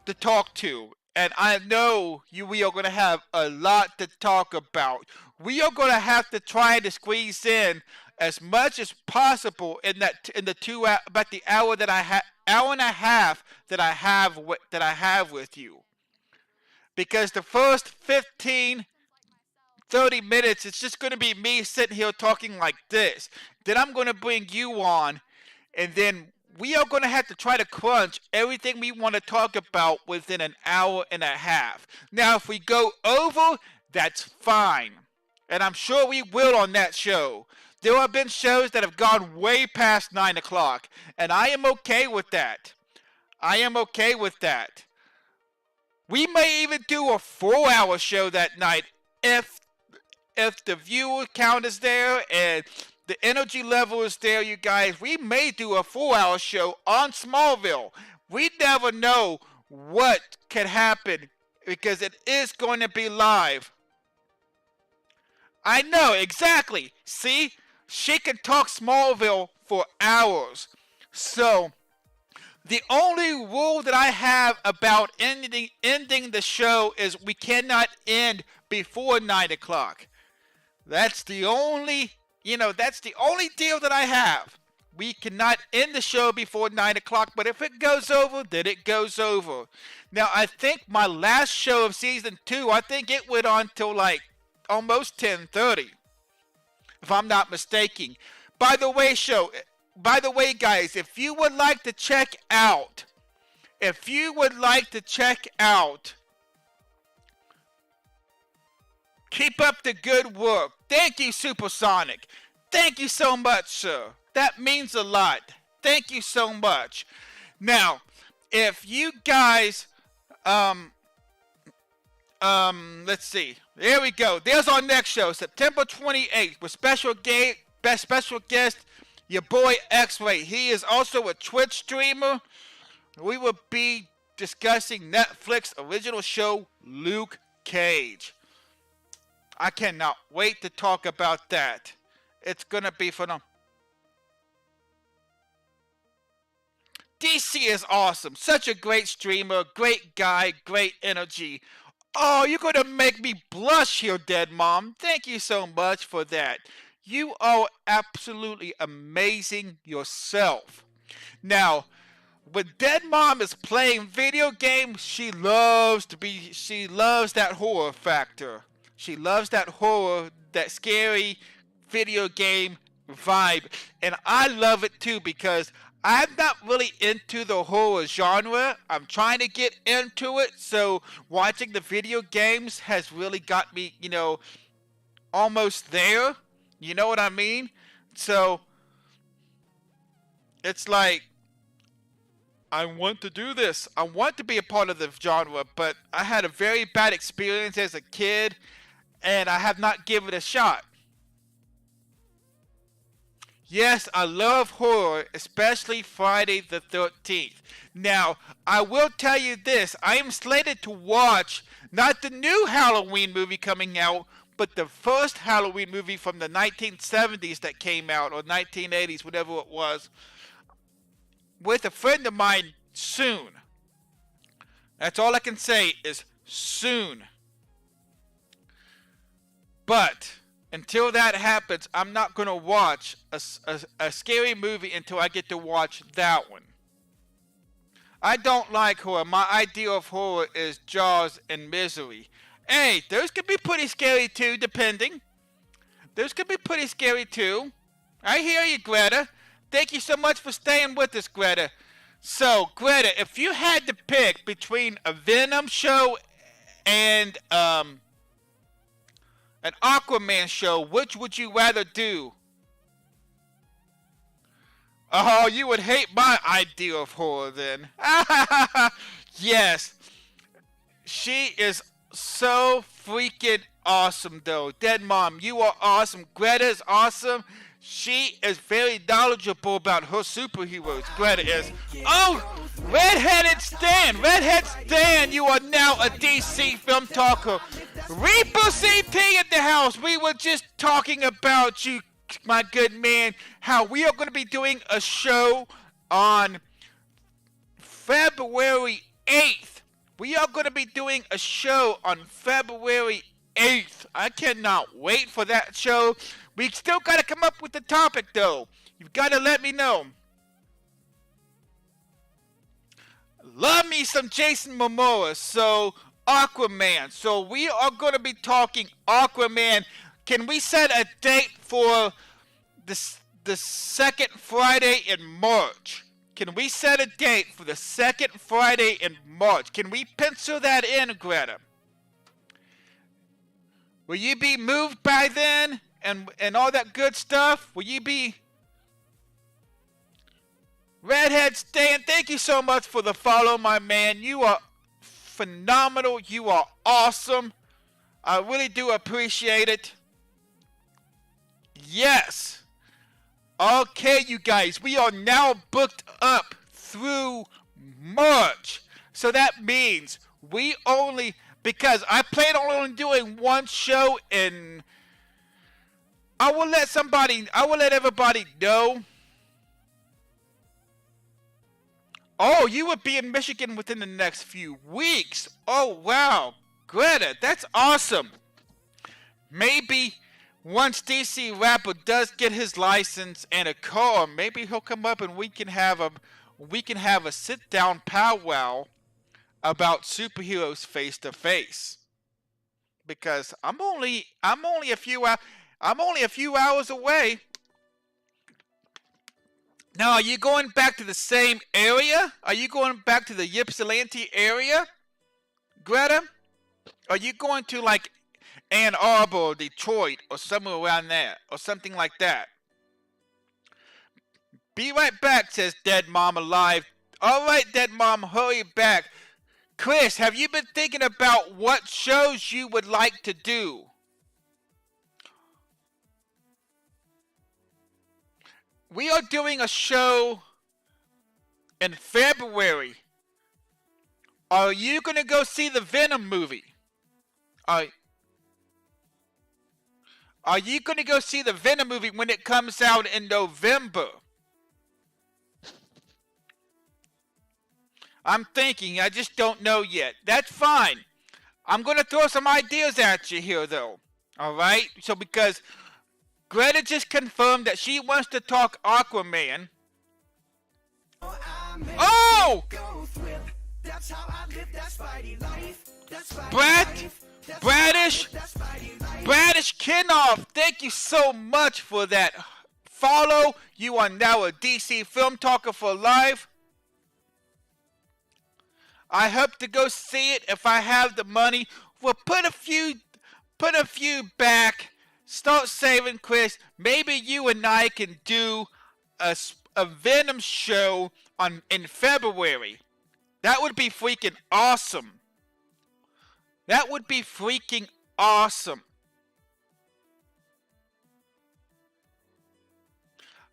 to talk to. And I know we are going to have a lot to talk about. We are going to have to try to squeeze in as much as possible in about the hour that hour and a half that I have with you. Because the first 15, 30 minutes, it's just going to be me sitting here talking like this. Then I'm going to bring you on, and then we are going to have to try to crunch everything we want to talk about within an hour and a half. Now, if we go over, that's fine. And I'm sure we will on that show. There have been shows that have gone way past 9 o'clock, and I am okay with that. I am okay with that. We may even do a 4-hour show that night if the viewer count is there and the energy level is there, you guys. We may do a 4-hour show on Smallville. We never know what can happen because it is going to be live. I know, exactly. See? She can talk Smallville for hours. So, the only rule that I have about ending the show is we cannot end before 9 o'clock. That's the only deal that I have. We cannot end the show before 9 o'clock, but if it goes over, then it goes over. Now, I think my last show of season 2, I think it went on till like almost 10:30, if I'm not mistaken. By the way, guys, if you would like to check out, keep up the good work. Thank you, Supersonic. Thank you so much, sir. That means a lot. Thank you so much. Now, if you guys, let's see. There we go. There's our next show, September 28th, with special guest, your boy X-Ray. He is also a Twitch streamer. We will be discussing Netflix original show, Luke Cage. I cannot wait to talk about that. It's going to be phenomenal. DC is awesome. Such a great streamer, great guy, great energy. Oh, you're going to make me blush here, Dead Mom. Thank you so much for that. You are absolutely amazing yourself. Now, when Dead Mom is playing video games, she loves that horror factor. She loves that horror, that scary video game vibe. And I love it too because I'm not really into the horror genre. I'm trying to get into it. So watching the video games has really got me, almost there. You know what I mean? So it's like I want to do this. I want to be a part of the genre, but I had a very bad experience as a kid, and I have not given it a shot. Yes, I love horror, especially Friday the 13th. Now, I will tell you this. I am slated to watch not the new Halloween movie coming out, but the first Halloween movie from the 1970s that came out, or 1980s, whatever it was, with a friend of mine soon. That's all I can say is soon. But until that happens, I'm not going to watch a scary movie until I get to watch that one. I don't like horror. My idea of horror is Jaws and Misery. Hey, those could be pretty scary too, depending. Those could be pretty scary too. I hear you, Greta. Thank you so much for staying with us, Greta. So, Greta, if you had to pick between a Venom show and an Aquaman show, which would you rather do? Oh, you would hate my idea of horror then. Yes. She is so freaking awesome, though. Dead Mom, you are awesome. Greta is awesome. She is very knowledgeable about her superheroes. Greta is. Oh, Redheaded Stan. Redhead Stan, you are now a DC film talker. Reaper CT at the house. We were just talking about you, my good man, how we are going to be doing a show on February 8th. We are going to be doing a show on February 8th. I cannot wait for that show. We still got to come up with the topic, though. You've got to let me know. Love me some Jason Momoa. So, Aquaman. So, we are going to be talking Aquaman. Can we set a date for the second Friday in March? Can we set a date for the second Friday in March? Can we pencil that in, Greta? Will you be moved by then? And all that good stuff? Will you be... Redhead Stan, thank you so much for the follow, my man. You are phenomenal. You are awesome. I really do appreciate it. Yes. Okay, you guys. We are now booked up through March. So that means we only... Because I plan on only doing one show in... I will let everybody know. Oh, you will be in Michigan within the next few weeks. Oh, wow. Greta, that's awesome. Maybe once DC Rapper does get his license and a car, maybe he'll come up and we can have a sit-down powwow about superheroes face to face. Because I'm only a few hours away. Now, are you going back to the same area? Are you going back to the Ypsilanti area, Greta? Are you going to like Ann Arbor or Detroit or somewhere around there or something like that? Be right back, says Dead Mom Alive. All right, Dead Mom, hurry back. Chris, have you been thinking about what shows you would like to do? We are doing a show in February. Are you going to go see the Venom movie? Are you going to go see the Venom movie when it comes out in November? I'm thinking. I just don't know yet. That's fine. I'm going to throw some ideas at you here, though. All right? So, because Greta just confirmed that she wants to talk Aquaman. Oh! Bradish Kinoff, thank you so much for that follow. You are now a DC Film Talker for life. I hope to go see it if I have the money. We'll put a few back. Start saving, Chris. Maybe you and I can do a a Venom show in February. That would be freaking awesome. That would be freaking awesome.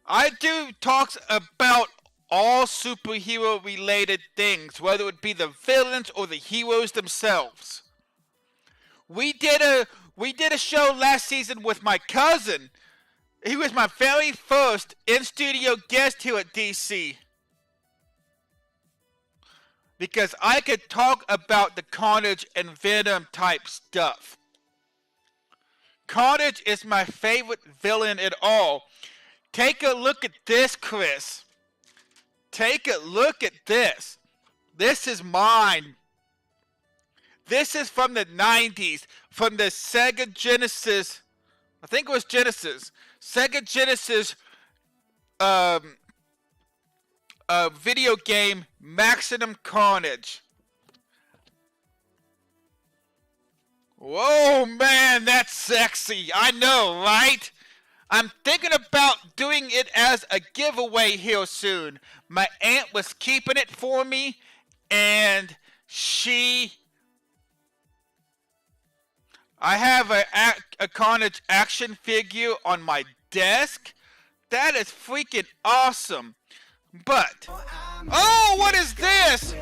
I do talks about all superhero related things, whether it be the villains or the heroes themselves. We did a show last season with my cousin. He was my very first in-studio guest here at DC. Because I could talk about the Carnage and Venom type stuff. Carnage is my favorite villain at all. Take a look at this, Chris. Take a look at this. This is mine. This is from the 90s, from the Sega Genesis. I think it was Genesis. Sega Genesis video game, Maximum Carnage. Whoa, man, that's sexy. I know, right? I'm thinking about doing it as a giveaway here soon. My aunt was keeping it for me, and I have a Carnage action figure on my desk. That is freaking awesome. But, oh, what is this?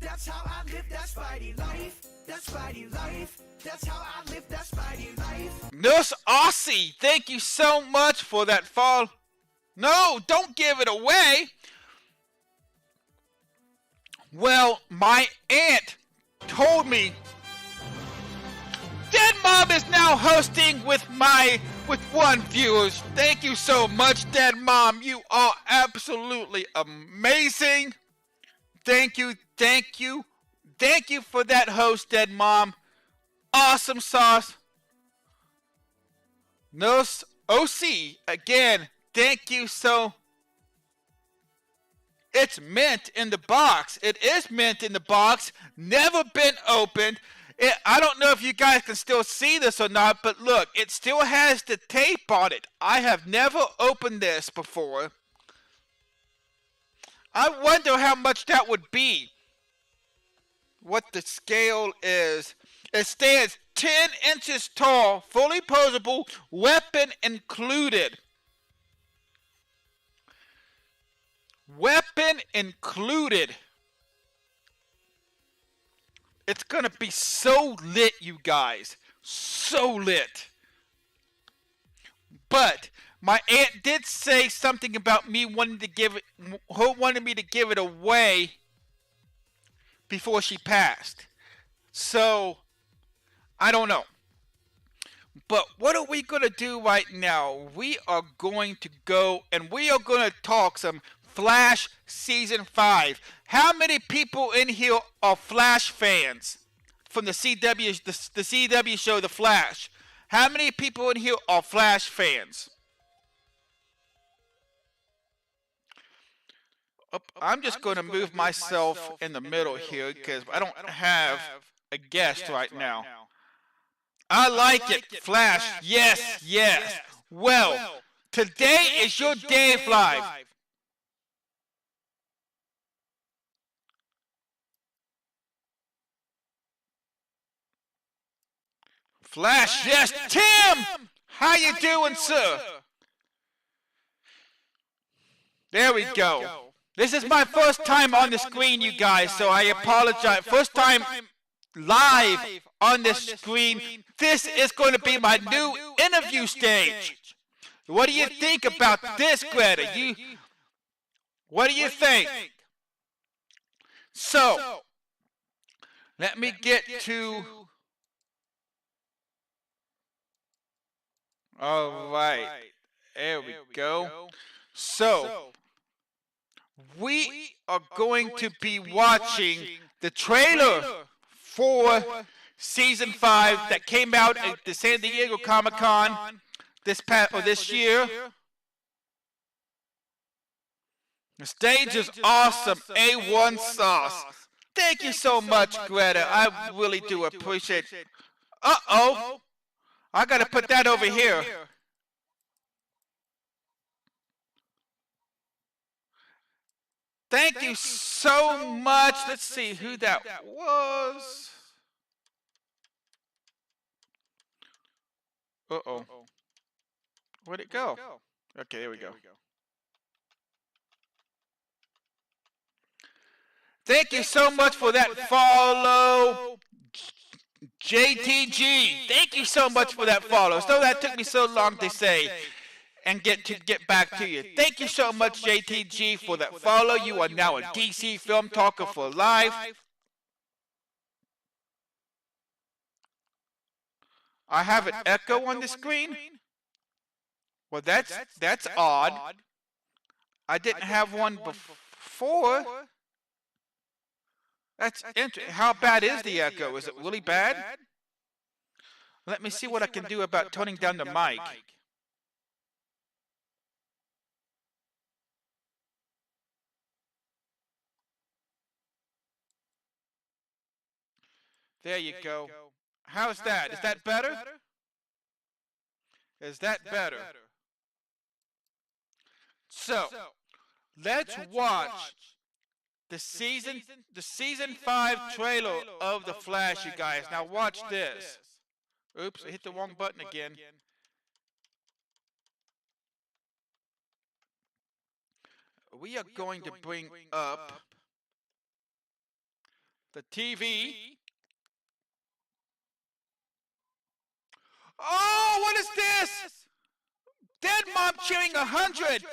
That's how I live that Spidey life. That's Spidey life. That's how I live that Spidey life. Nurse Aussie, thank you so much for that fall. No, don't give it away. Well, my aunt told me Dead Mom is now hosting with one viewers. Thank you so much, Dead Mom. You are absolutely amazing. Thank you, thank you. Thank you for that host, Dead Mom. Awesome sauce. Nurse OC, again, thank you so. It's mint in the box. It is mint in the box. Never been opened. I don't know if you guys can still see this or not, but look, it still has the tape on it. I have never opened this before. I wonder how much that would be. What the scale is. It stands 10 inches tall, fully posable, weapon included. Weapon included. It's going to be so lit, you guys. So lit. But my aunt did say something about me wanting to give it, her wanting me to give it away before she passed. So, I don't know. But what are we going to do right now? We are going to go and we are going to talk some Flash Season 5. How many people in here are Flash fans from the CW, the CW show The Flash? How many people in here are Flash fans? I'm just going to move myself in the middle here because I don't have a guest right now. I like it, Flash. Yes, yes. Well, today is your day, Live. Flash, yes. Tim! How you doing, sir? There we go. This is my first time on the screen, you guys, so I apologize. First time live on this screen. This is going to be my new interview stage. What do you think about this, Greta? What do you think? So, let me get to... All right, there we go. So, we are going to be watching the trailer for Season 5 that came out at the San Diego Comic-Con this year. The stage is awesome. A1 sauce. Thank you so much, Greta. I really do appreciate it. Uh-oh. I gotta put that over here. Thank you so much. Let's see who that was. Uh-oh. Where'd it go? Okay, there we go. Thank you so much for that follow, JTG. Thank you so much for that follow. So that took me so long to say and get back to you. Thank you so much, JTG, for that follow. You are now a DC Film Talker for life. I have an echo on the screen. Well, that's odd. I didn't have one before. That's interesting. How bad is the echo? Is it really bad? Let me see what I can do about toning down the mic. There you go. How's that? Is that better? Is that better? So, let's watch the season 5 trailer of The Flash, you guys. Now watch this. Oops, I hit the wrong button again. We are going to bring up the TV. Oh, what is this? Dead Mom cheering 100.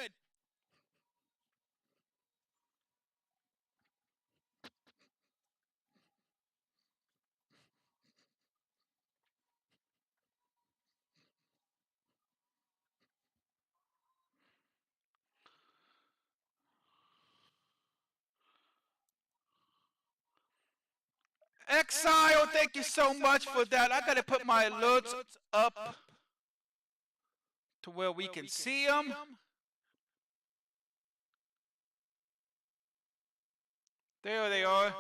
Exile, thank you so much for that. I gotta put my alerts up to where we can see them. There they are.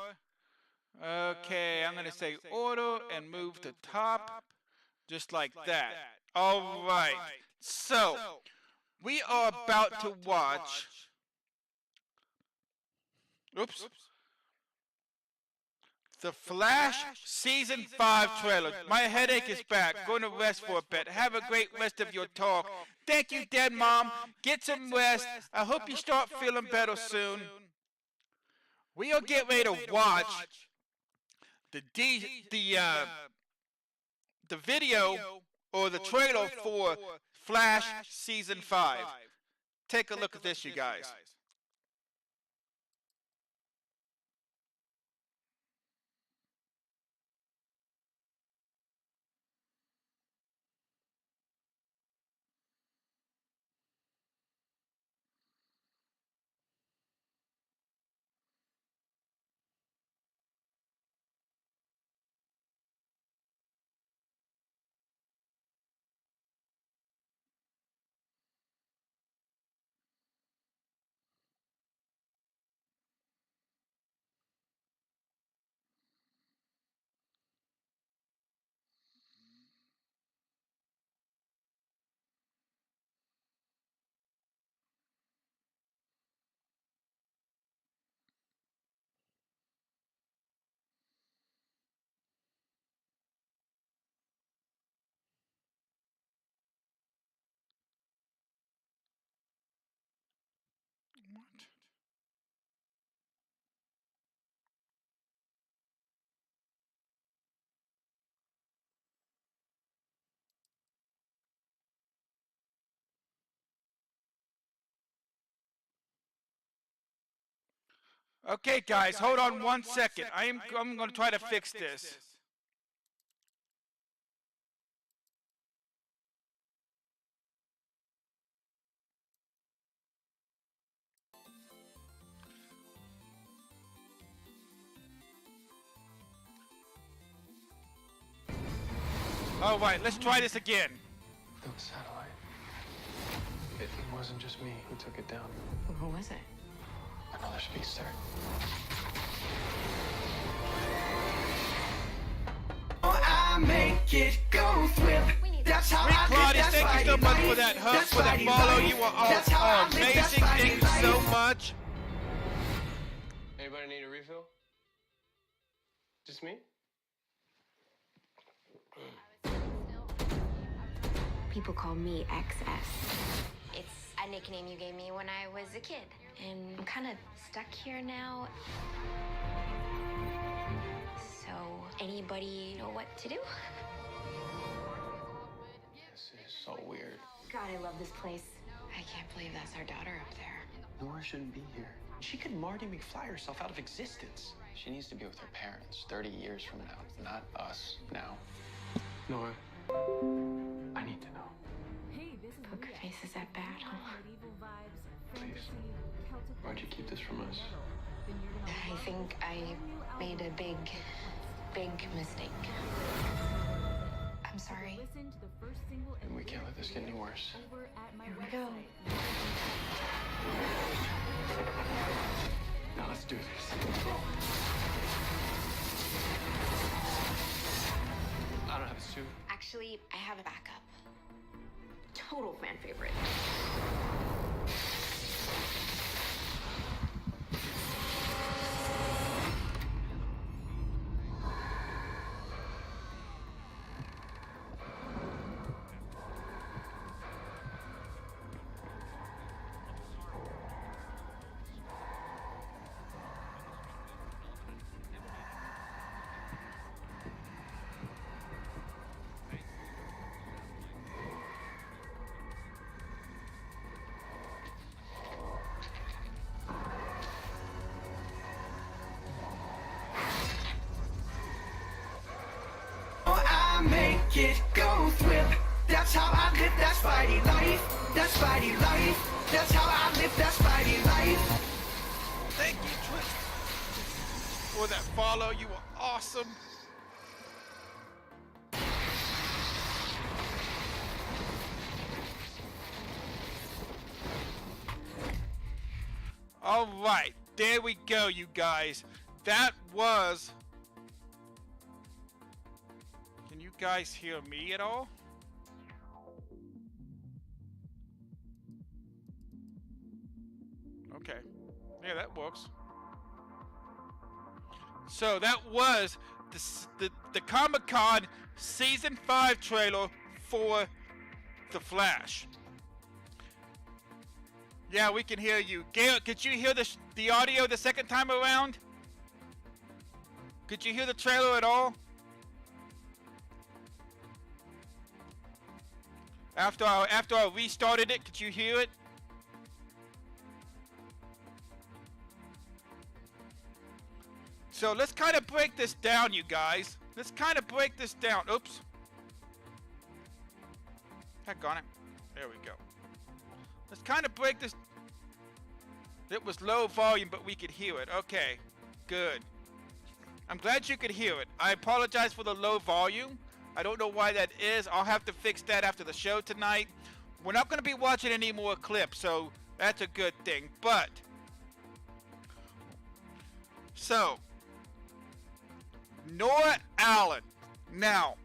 Okay, I'm gonna say order and move to top, just like that. All right. So we are about to watch. Oops. The Flash Season 5 trailer. My headache is back. Going to rest for a bit. Have a great rest of your talk. Thank you, Dead Mom. Get some rest. I hope you start feeling better soon. We'll get ready to watch the video or the trailer for Flash Season 5. Take a look at this, you guys. Okay, guys, hold on 1 second. I'm going to try to fix this. All right, let's try this again. The satellite. It wasn't just me who took it down. Who was it? Another speedster. I make it go thrill. That's how I Claudius, thank you so much for that hug, for that follow. You are all amazing. Thank you so much. refill? Just me? People call me XS. It's a nickname you gave me when I was a kid. And I'm kind of stuck here now. So, anybody know what to do? This is so weird. God, I love this place. I can't believe that's our daughter up there. Nora shouldn't be here. She could Marty McFly herself out of existence. She needs to be with her parents 30 years from now, not us now. Nora, I need to know. Hey, this is Poker Leah. face is that bad, huh? Medieval vibes, Please. fantasy, Celtic Why'd you keep this from us? Then you're gonna I love think I made a big mistake. I'm sorry. listen to the first single And we can't let this get any worse. over at my Here we go. website. Now let's do this. I don't have a suit. Actually, I have a backup. Total fan favorite. I make it go thrill. That's how I live that Spidey life. That Spidey life. That's how I live that Spidey life. Thank you, Twitch, for that follow. You were awesome. All right, there we go, you guys. That was. Can you guys hear me at all? Okay. Yeah, that works. So that was the Comic-Con Season 5 trailer for The Flash. Yeah, we can hear you. Gail, could you hear the audio the second time around? Could you hear the trailer at all? After I restarted it, could you hear it? So let's kind of break this down, you guys. Let's kind of break this down. Oops. Heck on it. There we go. Let's kind of break this. It was low volume, but we could hear it. Okay, good. I'm glad you could hear it. I apologize for the low volume. I don't know why that is. I'll have to fix that after the show tonight. We're not going to be watching any more clips, so that's a good thing. But, so, Nora Allen. Now,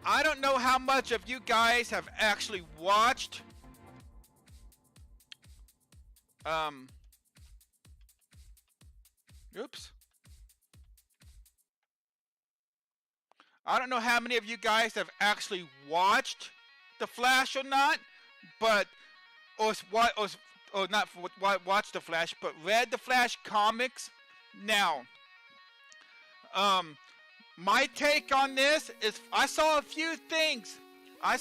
I don't know how much of you guys have actually watched oops. I don't know how many of you guys have actually watched The Flash or not, but or not watched The Flash, but read the Flash comics. Now, my take on this is I saw a few things. I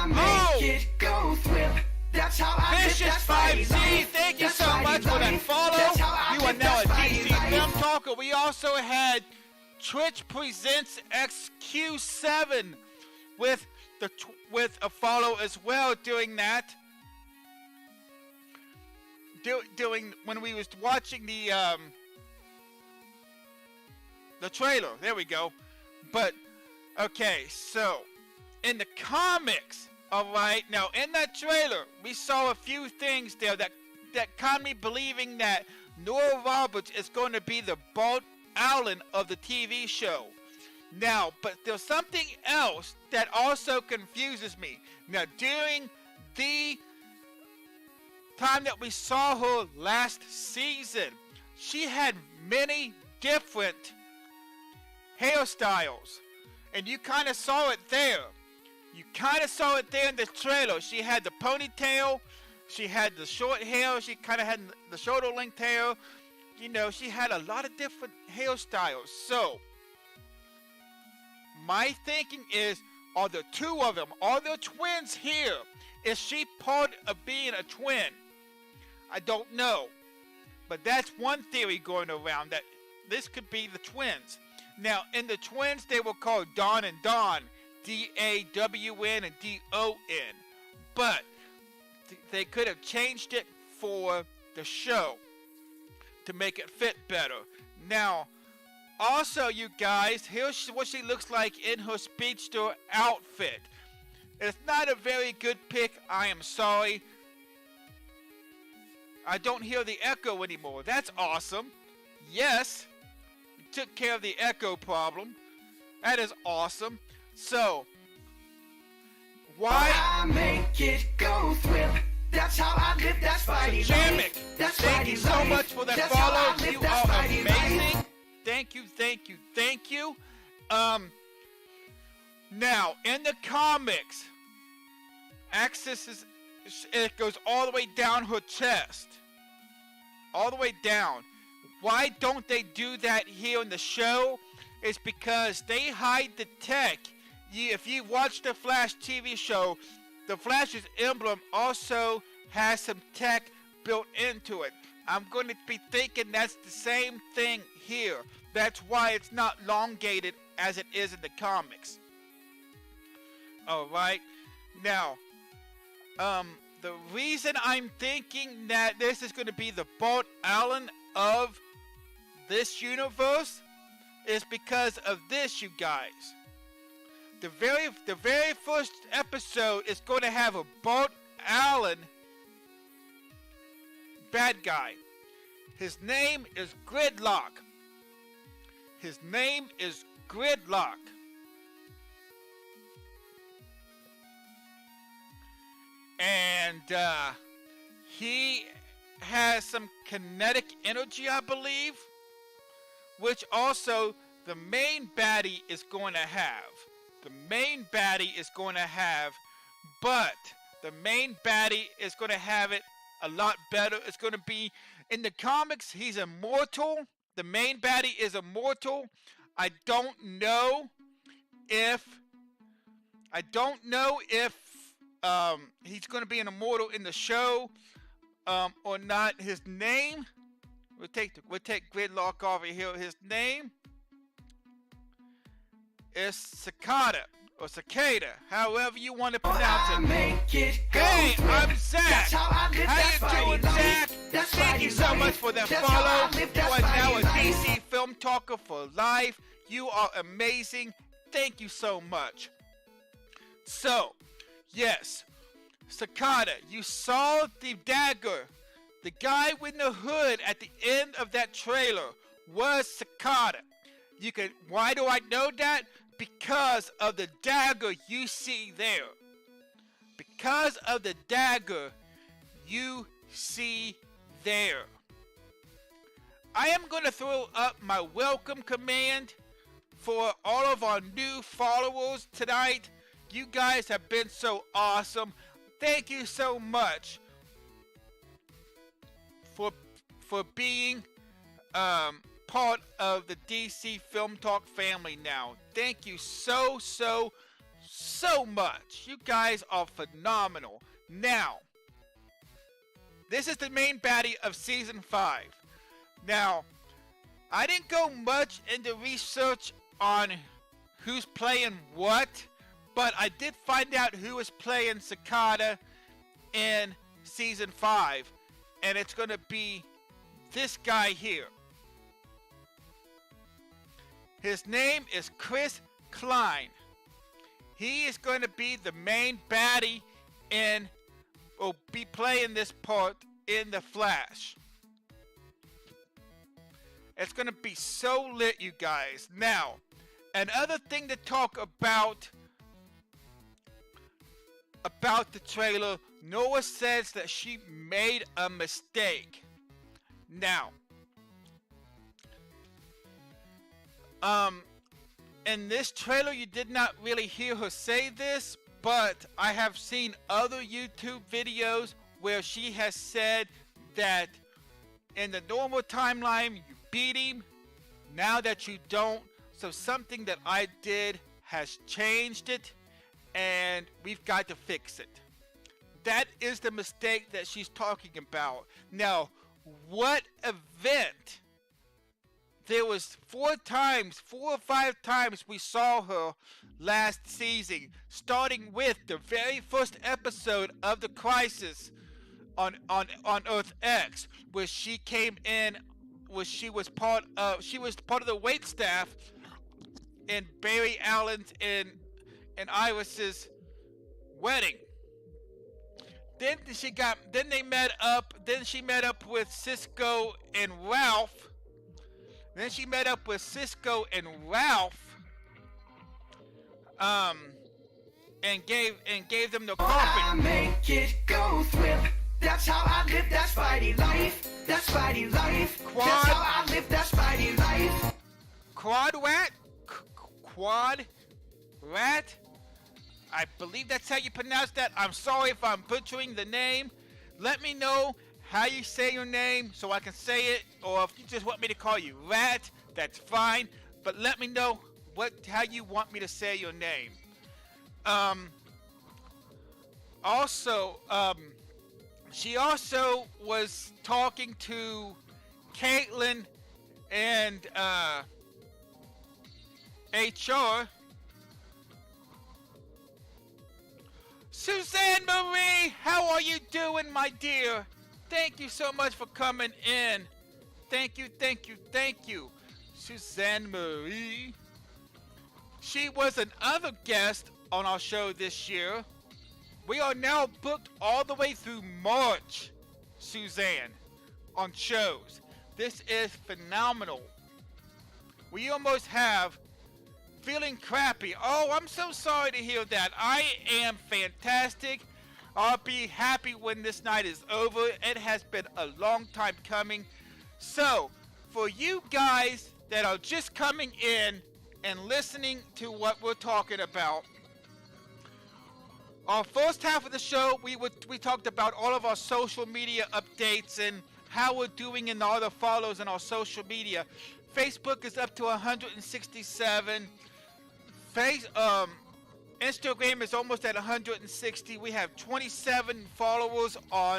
make it go thrill. That's how I live Vicious that Spidey 5Z, life. thank you That so Spidey much for that life. follow. That's how I You are live now that a Spidey DC life. Film Talker. We also had Twitch Presents XQ7 with a follow as well doing that. Doing when we was watching the trailer. There we go. But okay, so in the comics, all right. Now in that trailer, we saw a few things there that got me believing that Nora Roberts is going to be the Bart Allen of the TV show. Now, but there's something else that also confuses me. Now, during the time that we saw her last season. She had many different hairstyles, and you kind of saw it there. You kind of saw it there in the trailer. She had the ponytail, she had the short hair, she kind of had the shoulder length hair. You know, she had a lot of different hairstyles. So, my thinking is, are there two of them? Are there twins here? Is she part of being a twin? I don't know. But that's one theory going around, that this could be the twins. Now, in the twins, they were called Dawn and Dawn. D-A-W-N and D-O-N. But they could have changed it for the show to make it fit better. Now, also, you guys, here's what she looks like in her speedster outfit. It's not a very good pic, I am sorry. I don't hear the echo anymore. That's awesome. Yes, we took care of the echo problem. That is awesome. So, why? I make it go thrill. That's how I live, that's Spidey Jamek, life. That's thank you Spidey so life. much for that That's how I follow. live, You that's are Spidey amazing. life. Thank you, thank you, thank you. Now, in the comics, Axis it goes all the way down her chest. All the way down. Why don't they do that here in the show? It's because they hide the tech. If you watch the Flash TV show, the Flash's emblem also has some tech built into it. I'm going to be thinking that's the same thing here. That's why it's not elongated as it is in the comics. Alright. Now, the reason I'm thinking that this is going to be the Bart Allen of this universe is because of this, you guys. The very first episode is going to have a Bart Allen bad guy. His name is Gridlock. His name is Gridlock. And he has some kinetic energy, I believe, which also the main baddie is going to have. The main baddie is going to have, but the main baddie is going to have it a lot better. It's going to be, in the comics, he's immortal. The main baddie is immortal. I don't know if he's going to be an immortal in the show or not. His name, we'll take Gridlock over here. His name is Cicada or Cicada, however you want to pronounce it. Hey, I'm Zach. How you doing, Zach? Thank you so much for that follow. You are now a DC Film Talker for life. You are amazing. Thank you so much. So, yes, Cicada, you saw the dagger. The guy with the hood at the end of that trailer was Cicada. Why do I know that? Because of the dagger you see there. Because of the dagger you see there. I am going to throw up my welcome command for all of our new followers tonight. You guys have been so awesome. Thank you so much for being part of the DC Film Talk family now. Thank you so much. You guys are phenomenal. Now, this is the main baddie of Season 5. Now, I didn't go much into research on who's playing what, but I did find out who is playing Cicada in Season 5, and it's going to be this guy here. His name is Chris Klein. He is going to be the main baddie will be playing this part in The Flash. It's going to be so lit, you guys. Now, another thing to talk about about the trailer, Noah says that she made a mistake. Now, in this trailer, you did not really hear her say this, but I have seen other YouTube videos where she has said that in the normal timeline, you beat him. Now that you don't, so something that I did has changed it, and we've got to fix it. That is the mistake that she's talking about. Now, what event? There was 4 or 5 times we saw her last season, starting with the very first episode of The Crisis on Earth X, where she came in, where she was part of the wait staff in Barry Allen's and Iris's wedding. Then she met up with Cisco and Ralph. Then she met up with Cisco and Ralph, and gave them the I carpet. make it go thrill. That's how I live that Spidey life. That Spidey life. That's how I live that Spidey life. Quad Rat? I believe that's how you pronounce that. I'm sorry if I'm butchering the name. Let me know how you say your name so I can say it, or if you just want me to call you Rat, that's fine. But let me know how you want me to say your name. She also was talking to Caitlyn and HR. Suzanne Marie, how are you doing, my dear? Thank you so much for coming in. Thank you. Suzanne Marie. She was another guest on our show this year. We are now booked all the way through March, Suzanne, on shows. This is phenomenal. We almost have Feeling Crappy. Oh, I'm so sorry to hear that. I am fantastic. I'll be happy when this night is over. It has been a long time coming. So, for you guys that are just coming in and listening to what we're talking about, our first half of the show, we talked about all of our social media updates and how we're doing in all the follows on our social media. Facebook is up to 167. Instagram is almost at 160. We have 27 followers or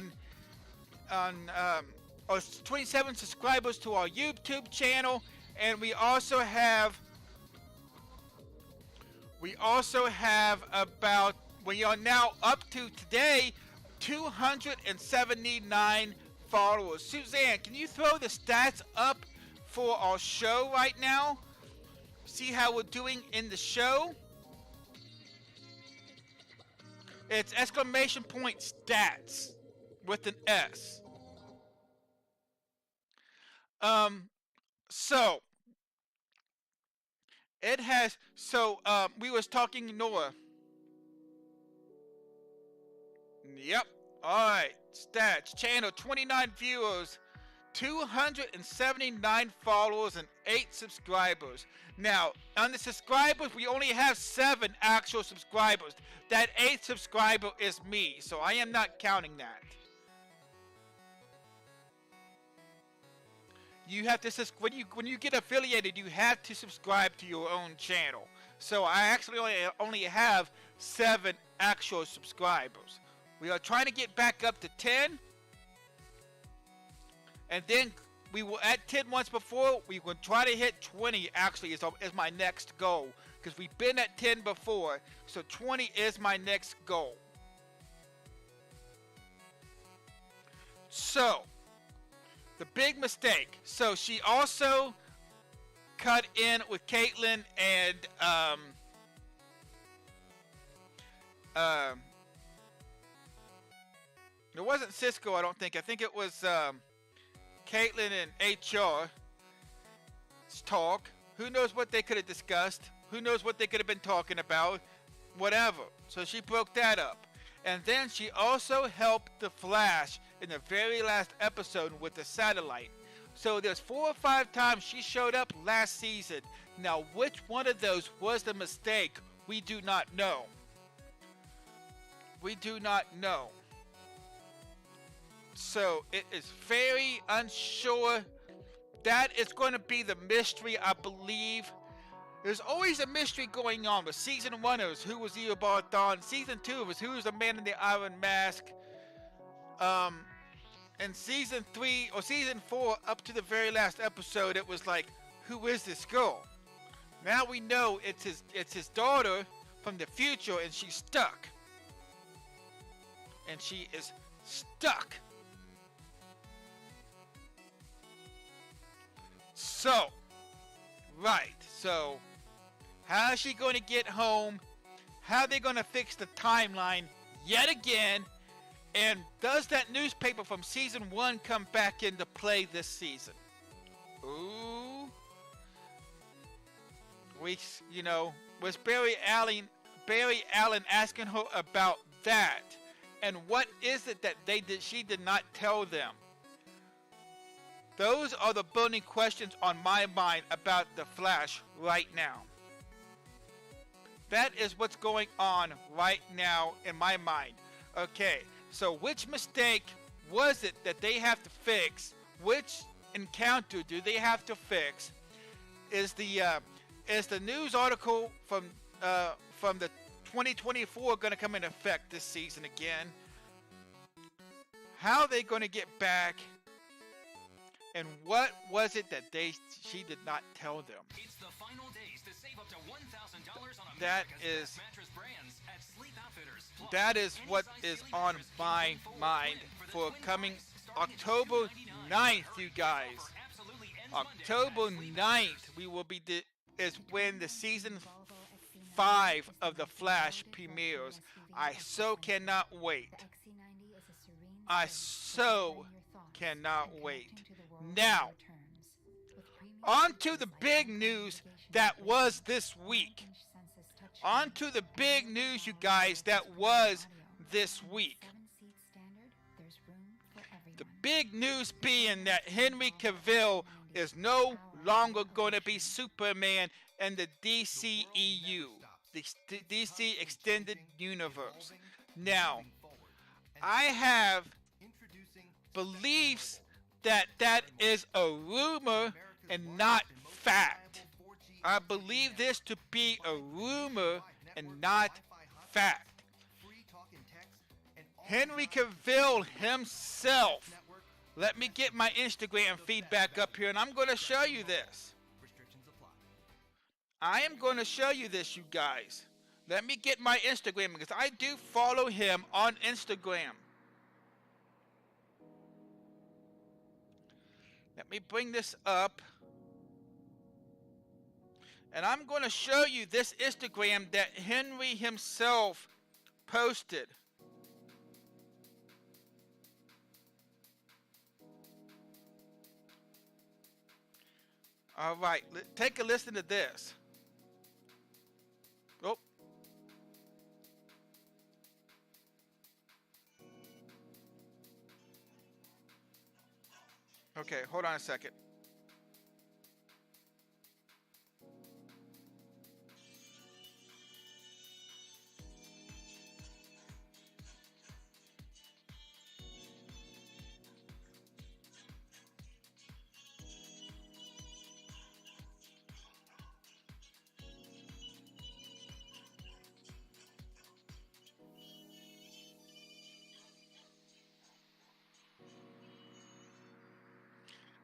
27 subscribers to our YouTube channel, and we also have about, we are now up to today 279 followers. Suzanne, can you throw the stats up for our show right now? See how we're doing in the show? It's !stats with an S. We was talking Noah. Yep. Alright. Stats. Channel, 29 viewers, 279 followers, and 8 subscribers. Now, on the subscribers, we only have 7 actual subscribers. That 8th subscriber is me, so I am not counting that. You have to when you get affiliated, you have to subscribe to your own channel. So I actually only have 7 actual subscribers. We are trying to get back up to 10, and then we were at 10 once before. We will try to hit 20. Actually, is my next goal, because we've been at 10 before. So 20 is my next goal. So, the big mistake. So she also cut in with Caitlyn and it wasn't Cisco, I don't think. I think it was Caitlyn and HR talk. Who knows what they could have discussed? Who knows what they could have been talking about? Whatever. So she broke that up. And then she also helped the Flash in the very last episode with the satellite. So there's 4 or 5 times she showed up last season. Now, which one of those was the mistake? We do not know. We do not know. So it is very unsure. That is going to be the mystery, I believe. There's always a mystery going on. With season 1, it was who was Eobard Thawne. Season 2, it was who was the Man in the Iron Mask. And season 3 or season 4, up to the very last episode, it was like, who is this girl? Now we know it's his daughter from the future, and she's stuck. And she is stuck. So, right. So, how is she going to get home? How are they going to fix the timeline yet again? And does that newspaper from season 1 come back into play this season? Ooh. Was Barry Allen asking her about that? And what is it that she did not tell them? Those are the burning questions on my mind about the Flash right now. That is what's going on right now in my mind. Okay, so which mistake was it that they have to fix? Which encounter do they have to fix? Is the news article from the 2024 going to come into effect this season again? How are they going to get back? And what was it that she did not tell them? It's the final days to save up to $1,000 on That America's is- best mattress brands at Sleep Outfitters. Plus, That is any what size is sleep on mattress my includes a mind full for twin coming size starting at October $299. 9th, you Hurry, guys. offer absolutely ends Monday October at Sleep 9th, we will be is when the season 5 of The Flash premieres. I so cannot wait. I so cannot wait. Now, on to the big news that was this week. On to the big news, you guys, that was this week. The big news being that Henry Cavill is no longer going to be Superman in the DCEU, the DC Extended Universe. Now, I have beliefs that is a rumor and not fact. I believe this to be a rumor and not fact. Henry Cavill himself. Let me get my Instagram feed back up here, and I'm going to show you this. I am going to show you this, you guys. Let me get my Instagram, because I do follow him on Instagram. Let me bring this up. And I'm going to show you this Instagram that Henry himself posted. All right, take a listen to this. Oh. Okay, hold on a second.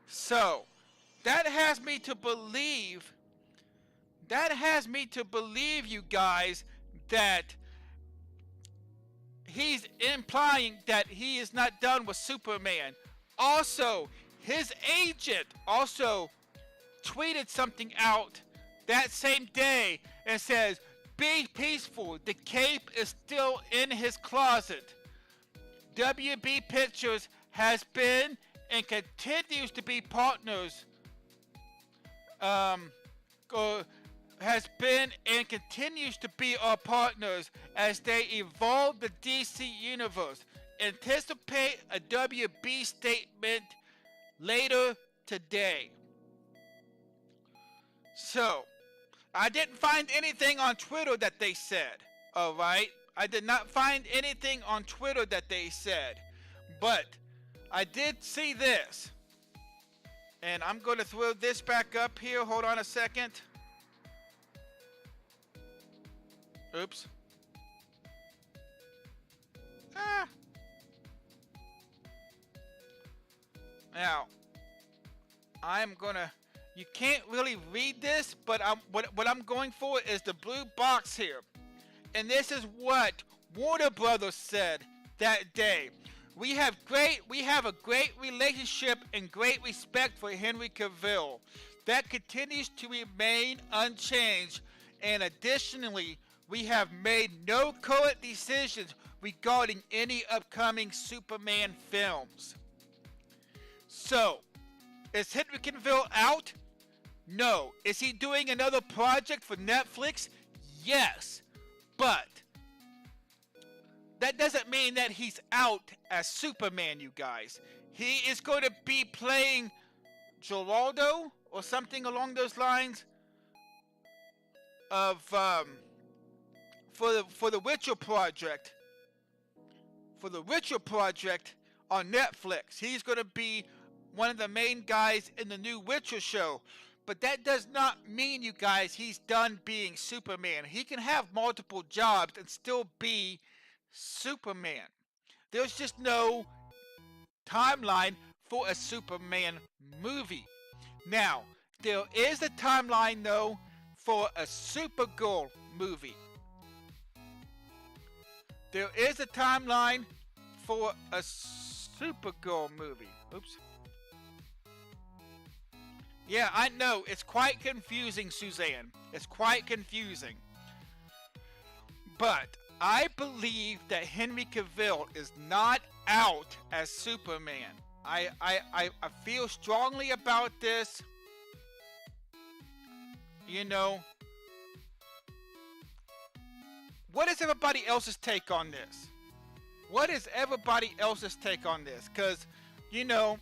So, that has me to believe, you guys, that he's implying that he is not done with Superman. Also, his agent also tweeted something out that same day and says, "Be peaceful, the cape is still in his closet." WB Pictures has been and continues to be partners has been and continues to be our partners as they evolve the DC Universe. Anticipate a WB statement later today. So, I didn't find anything on Twitter that they said, alright? I did not find anything on Twitter that they said, but I did see this. And I'm going to throw this back up here. Hold on a second. Oops. Now, I'm gonna. You can't really read this, but what I'm going for is the blue box here, and this is what Warner Brothers said that day. We have a great relationship and great respect for Henry Cavill. That continues to remain unchanged, and additionally, we have made no current decisions regarding any upcoming Superman films. So, is Henry Cavill out? No. Is he doing another project for Netflix? Yes. But that doesn't mean that he's out as Superman, you guys. He is going to be playing Geraldo or something along those lines of for the Witcher project. For the Witcher project on Netflix. He's going to be one of the main guys in the new Witcher show. But that does not mean, you guys, he's done being Superman. He can have multiple jobs and still be Superman. There's just no timeline for a Superman movie. Now, there is a timeline, though, for a Supergirl movie. There is a timeline for a Supergirl movie. Oops. Yeah, I know. It's quite confusing, Suzanne. It's quite confusing. But I believe that Henry Cavill is not out as Superman. I feel strongly about this. You know. What is everybody else's take on this? What is everybody else's take on this? Because, you know,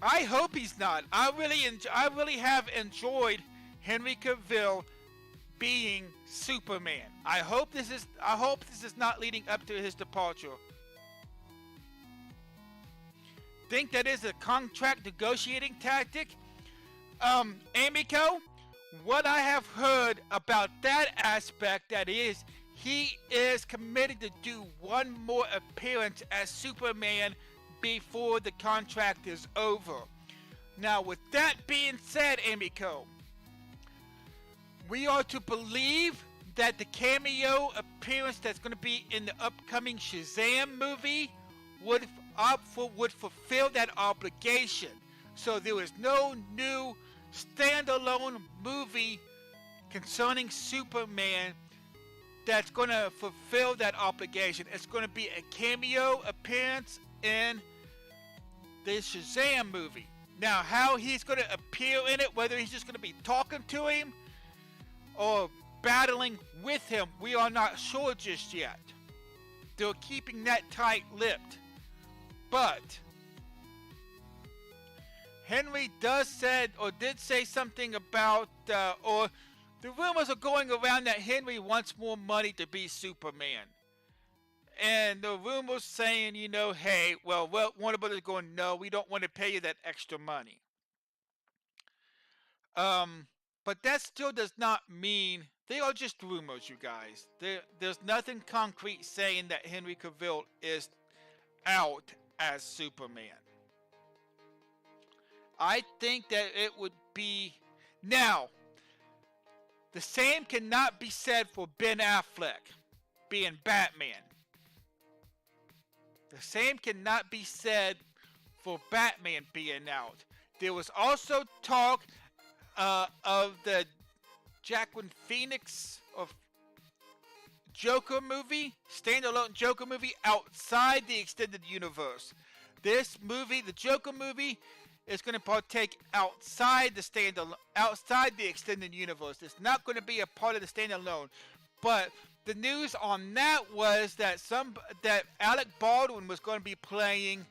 I hope he's not. I really have enjoyed Henry Cavill being Superman. I hope this is not leading up to his departure. Think that is a contract negotiating tactic? Amiko, what I have heard about that aspect, that is, he is committed to do one more appearance as Superman before the contract is over. Now, with that being said, Amiko, we are to believe that the cameo appearance that's going to be in the upcoming Shazam movie would fulfill that obligation. So there is no new standalone movie concerning Superman that's going to fulfill that obligation. It's going to be a cameo appearance in the Shazam movie. Now, how he's going to appear in it, whether he's just going to be talking to him or battling with him, we are not sure just yet. They're keeping that tight-lipped. But Henry did say something about, or the rumors are going around that Henry wants more money to be Superman. And the rumors saying, you know, hey, well, Warner Brothers going, no, we don't want to pay you that extra money. But that still does not mean, they are just rumors, you guys. There's nothing concrete saying that Henry Cavill is out as Superman. I think that it would be, now, the same cannot be said for Ben Affleck being Batman. The same cannot be said for Batman being out. There was also talk of the Joaquin Phoenix of Joker movie, standalone Joker movie outside the extended universe. This movie, the Joker movie, is going to partake outside the extended universe. It's not going to be a part of the standalone. But the news on that was that Alec Baldwin was going to be playing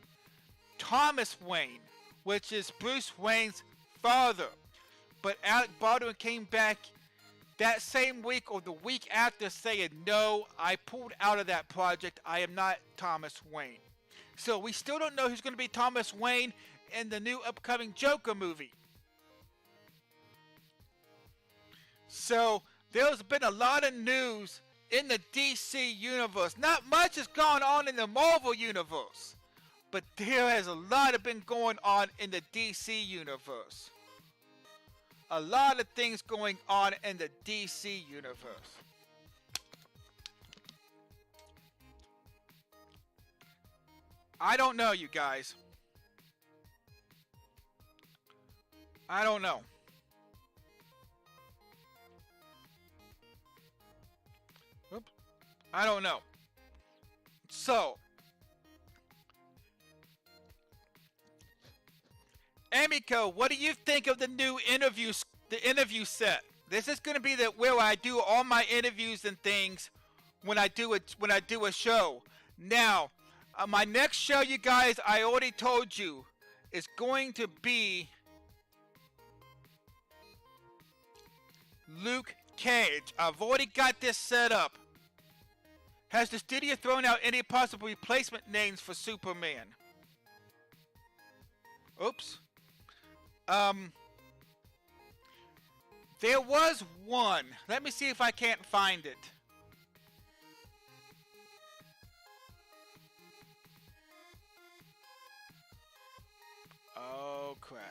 Thomas Wayne, which is Bruce Wayne's father. But Alec Baldwin came back that same week or the week after saying, no, I pulled out of that project. I am not Thomas Wayne. So we still don't know who's going to be Thomas Wayne in the new upcoming Joker movie. So there's been a lot of news in the DC universe. Not much has gone on in the Marvel universe, but there has a lot of been going on in the DC universe. A lot of things going on in the DC universe. I don't know, you guys. I don't know. Oops. I don't know. So, Emiko, what do you think of the new interview set? This is going to be where I do all my interviews and things when I do a show. Now, my next show, you guys, I already told you, is going to be Luke Cage. I've already got this set up. Has the studio thrown out any possible replacement names for Superman? Oops. There was one. Let me see if I can't find it. Oh, crap.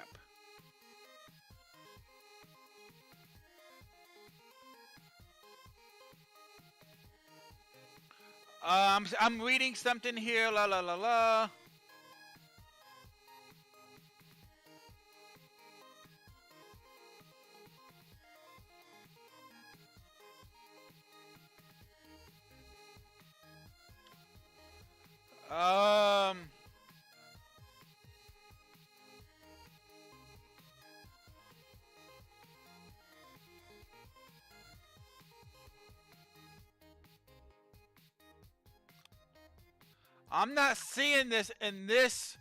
I'm reading something here. La la la la. I'm not seeing this in this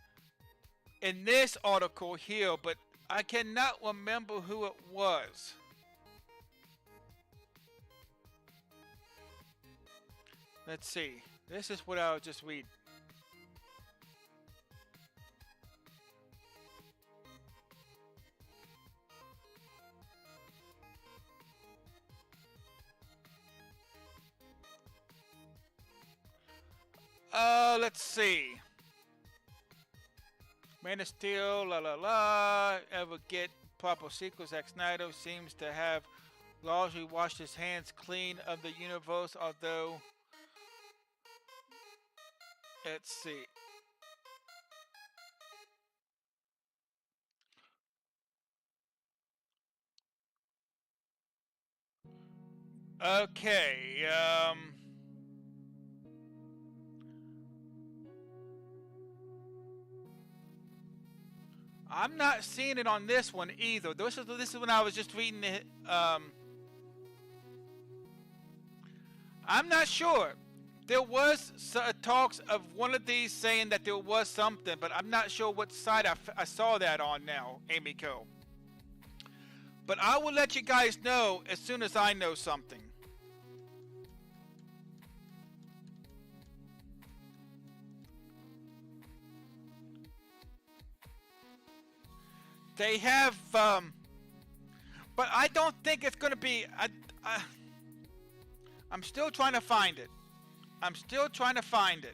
article here, but I cannot remember who it was. Let's see. This is what I'll just read. Let's see. Man of Steel, la la la. Ever get proper sequels? Zack Snyder seems to have largely washed his hands clean of the universe, although... Let's see. Okay, I'm not seeing it on this one either. This is when I was just reading it. I'm not sure. There was talks of one of these saying that there was something, but I'm not sure what site I saw that on now, Emiko. But I will let you guys know as soon as I know something. They have, but I don't think it's going to be, I'm still trying to find it. I'm still trying to find it.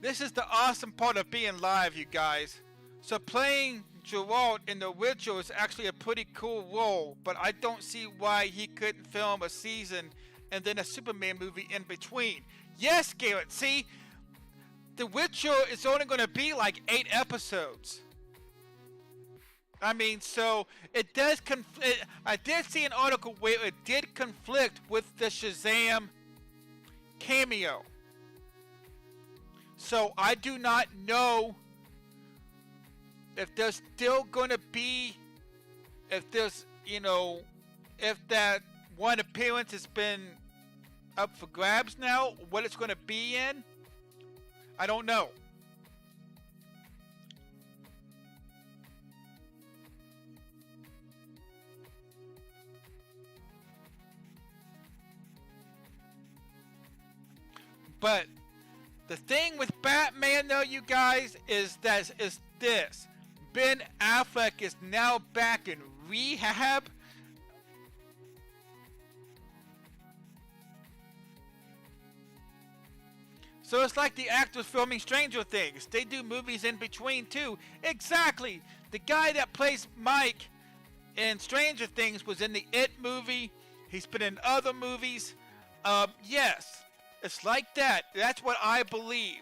This is the awesome part of being live, you guys. So playing Geralt in The Witcher is actually a pretty cool role, but I don't see why he couldn't film a season and then a Superman movie in between. Yes, Garrett, see? The Witcher is only going to be like 8 episodes. I mean, so it does conflict. I did see an article where it did conflict with the Shazam cameo. So I do not know if there's still going to be, if there's, you know, if that one appearance has been up for grabs now, what it's going to be in, I don't know. But the thing with Batman, though, you guys, is this. Ben Affleck is now back in rehab. So it's like the actors filming Stranger Things. They do movies in between, too. Exactly. The guy that plays Mike in Stranger Things was in the It movie. He's been in other movies. Yes. It's like that. That's what I believe.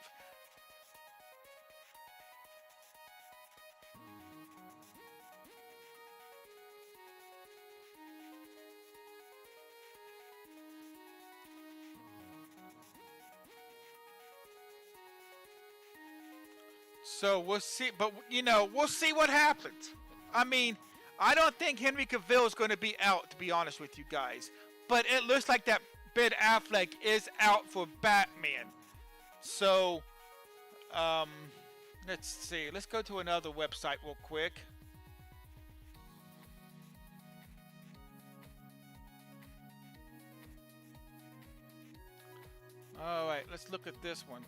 So we'll see, but you know, we'll see what happens. I mean, I don't think Henry Cavill is going to be out, to be honest with you guys. But it looks like that Ben Affleck is out for Batman. So, let's see. Let's go to another website real quick. All right, let's look at this one.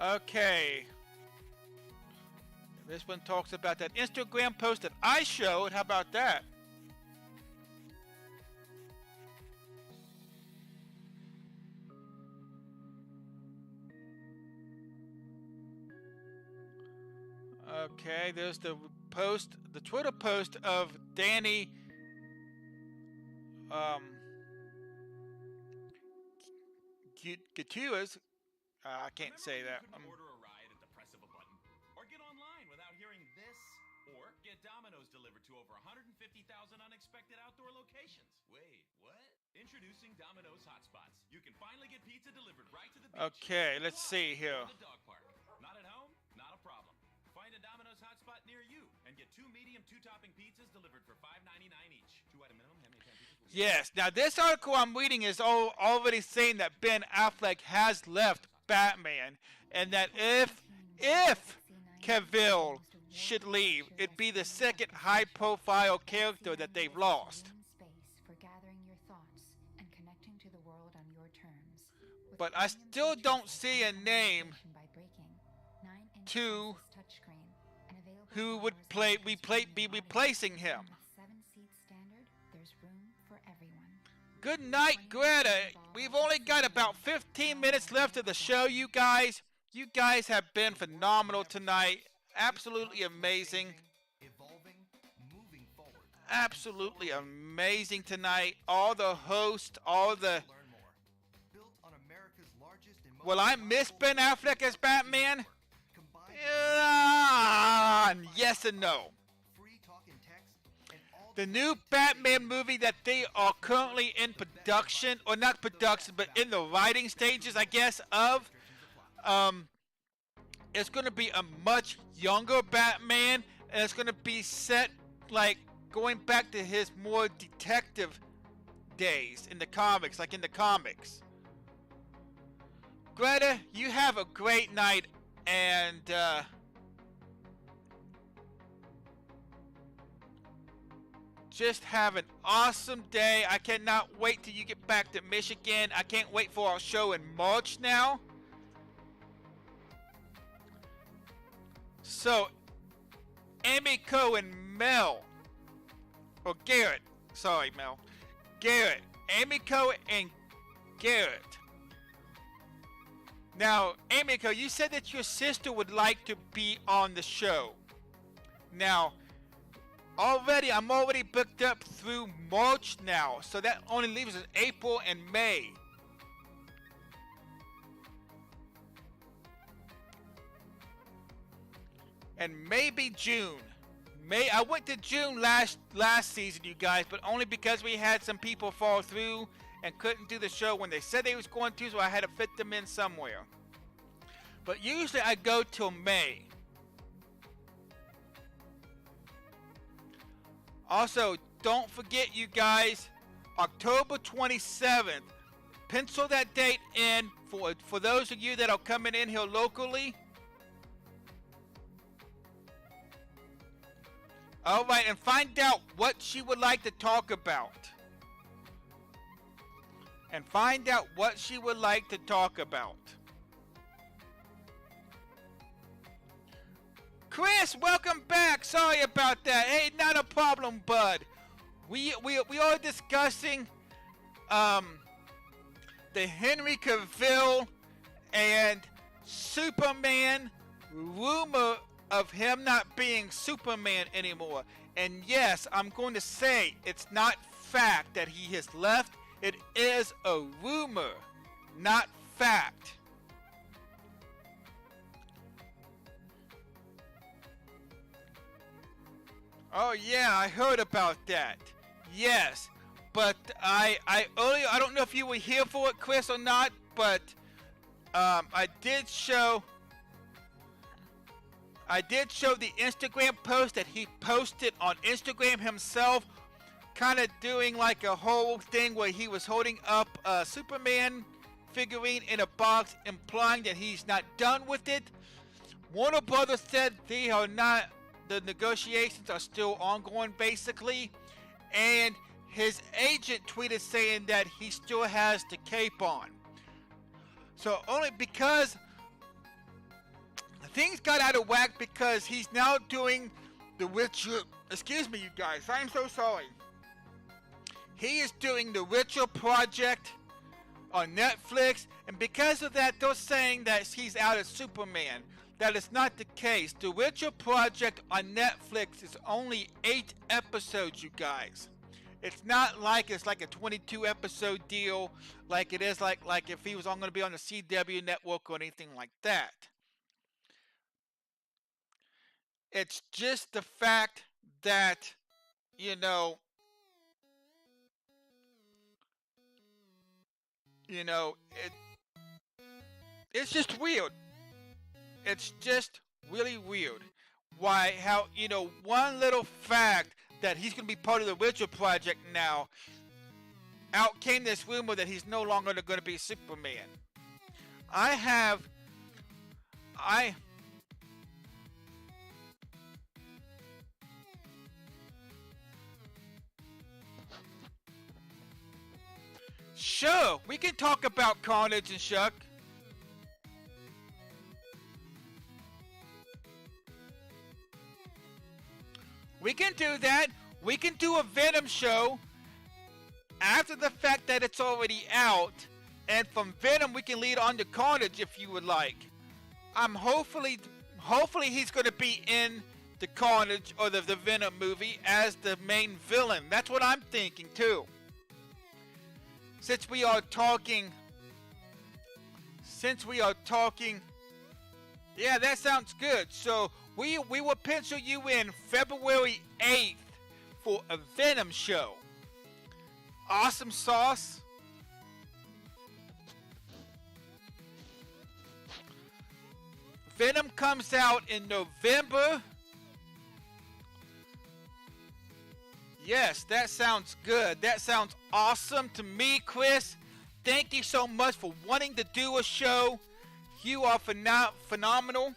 Okay. This one talks about that Instagram post that I showed. How about that? Okay, there's the post, the Twitter post of Danny Gutierrez. I can't say that. Order a ride at the press of a button, or get online without hearing this, or get Domino's delivered to over 150,000 unexpected outdoor locations. Wait, what? Introducing Domino's Hotspots. You can finally get pizza delivered right to the beach. Okay, let's see here. The dog park. Not at home? Not a problem. Find a Domino's Hotspot near you and get 2 medium 2-topping pizzas delivered for $5.99 each. 2-item minimum. How many 10 pizzas will you Yes. Now this article I'm reading is already saying that Ben Affleck has left Batman, and that if Cavill should leave, it'd be the second high-profile character that they've lost. But I still don't see a name to who would be replacing him. Good night, Greta. We've only got about 15 minutes left of the show, you guys. You guys have been phenomenal tonight. Absolutely amazing. Absolutely amazing tonight. All the hosts, all the... Will I miss Ben Affleck as Batman? Yes and no. The new Batman movie that they are currently in production, or not production, but in the writing stages, I guess, of, it's going to be a much younger Batman, and it's going to be set, like, going back to his more detective days in the comics, like in the comics. Greta, you have a great night, and, just have an awesome day. I cannot wait till you get back to Michigan. I can't wait for our show in March now. So, Amy Cohen, Mel, or Garrett. Sorry, Mel. Garrett. Amy Cohen and Garrett. Now, Amy Cohen, you said that your sister would like to be on the show. Now, I'm already booked up through March now, so that only leaves us April and May. And maybe June. May I went to June last season, you guys, but only because we had some people fall through and couldn't do the show when they said they was going to, so I had to fit them in somewhere. But usually I go till May. Also, don't forget, you guys, October 27th. Pencil that date in for those of you that are coming in here locally. All right, and find out what she would like to talk about. And find out what she would like to talk about. Chris, welcome back. Sorry about that. Hey, not a problem, bud. We are discussing the Henry Cavill and Superman rumor of him not being Superman anymore. And yes, I'm going to say it's not fact that he has left. It is a rumor, not fact. Oh yeah, I heard about that. Yes, but I earlier, I don't know if you were here for it, Chris, or not, but I did show the Instagram post that he posted on Instagram himself, kind of doing like a whole thing where he was holding up a Superman figurine in a box, implying that he's not done with it. Warner Brothers said they are not. The negotiations are still ongoing, basically, and his agent tweeted saying that he still has the cape on. So only because things got out of whack, because he's now doing the Witcher. Excuse me, you guys. I'm so sorry. He is doing the Witcher project on Netflix, and because of that, they're saying that he's out of Superman. That is not the case. The Witcher project on Netflix is only 8 episodes, you guys. It's not like it's like a 22 episode deal like it is like if he was going to be on the CW network or anything like that. It's just the fact that, you know, it's just weird. It's just really weird. Why, how, one little fact that he's going to be part of the Witcher project now, out came this rumor that he's no longer going to be Superman. Sure, we can talk about Carnage and Shuck. We can do that. We can do a Venom show after the fact that it's already out. And from Venom, we can lead on to Carnage if you would like. Hopefully he's going to be in the Carnage or the Venom movie as the main villain. That's what I'm thinking too. Since we are talking, yeah, that sounds good. So we will pencil you in February 8th for a Venom show. Awesome sauce. Venom comes out in November. Yes, that sounds good. That sounds awesome to me, Chris. Thank you so much for wanting to do a show. You are phenomenal.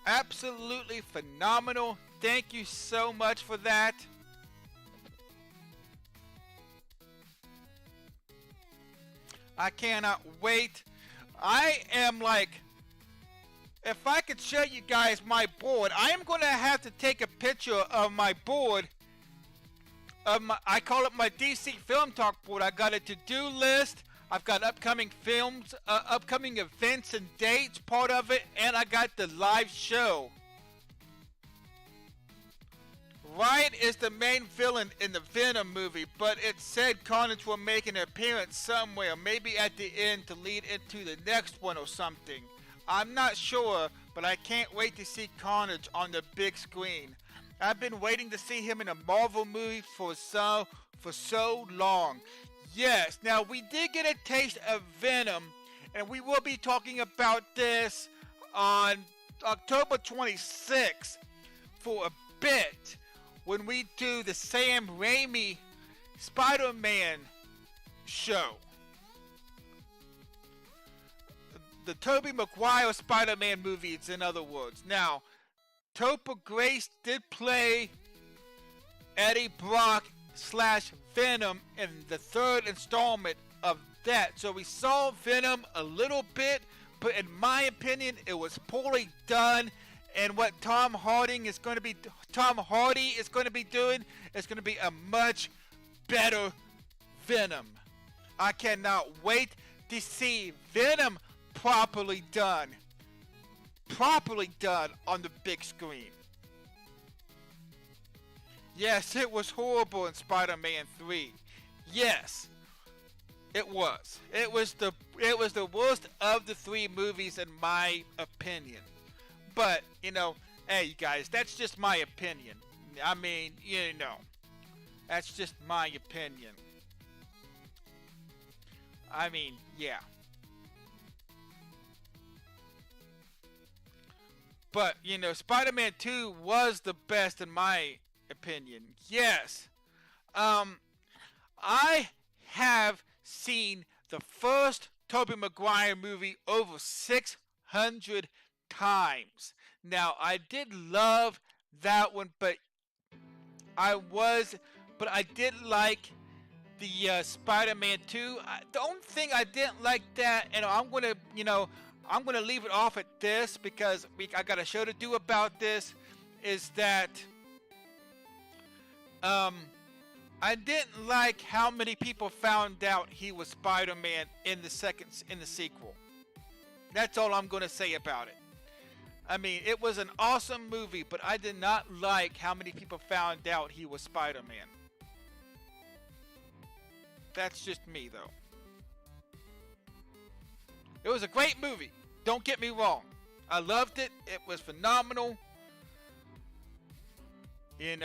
Absolutely phenomenal. Thank you so much for that. I cannot wait. I am like, if I could show you guys my board, I am going to have to take a picture of my board. I call it my DC Film Talk board. I got a to-do list. I've got upcoming films, upcoming events and dates, part of it, and I got the live show. Riot is the main villain in the Venom movie, but it said Carnage will make an appearance somewhere, maybe at the end to lead into the next one or something. I'm not sure, but I can't wait to see Carnage on the big screen. I've been waiting to see him in a Marvel movie for so long. Yes, now we did get a taste of Venom, and we will be talking about this on October 26th for a bit when we do the Sam Raimi Spider-Man show. The Tobey Maguire Spider-Man movies, in other words. Now, Topher Grace did play Eddie Brock / Venom in the third installment of that. So we saw Venom a little bit, but in my opinion, it was poorly done. And what Tom Hardy is going to be doing is going to be a much better Venom. I cannot wait to see Venom properly done on the big screen. Yes, it was horrible in Spider-Man 3. Yes, it was. It was the worst of the three movies in my opinion. But, hey, you guys, that's just my opinion. I mean, that's just my opinion. I mean, yeah. But, Spider-Man 2 was the best in my opinion. Yes. I have seen the first Tobey Maguire movie over 600 times. Now, I did love that one, but I did like the Spider-Man 2. The only thing I didn't like that, and I'm gonna leave it off at this because I got a show to do about this, is that I didn't like how many people found out he was Spider-Man in the sequel. That's all I'm gonna say about it. I mean, it was an awesome movie, but I did not like how many people found out he was Spider-Man. That's just me, though. It was a great movie. Don't get me wrong. I loved it. It was phenomenal. It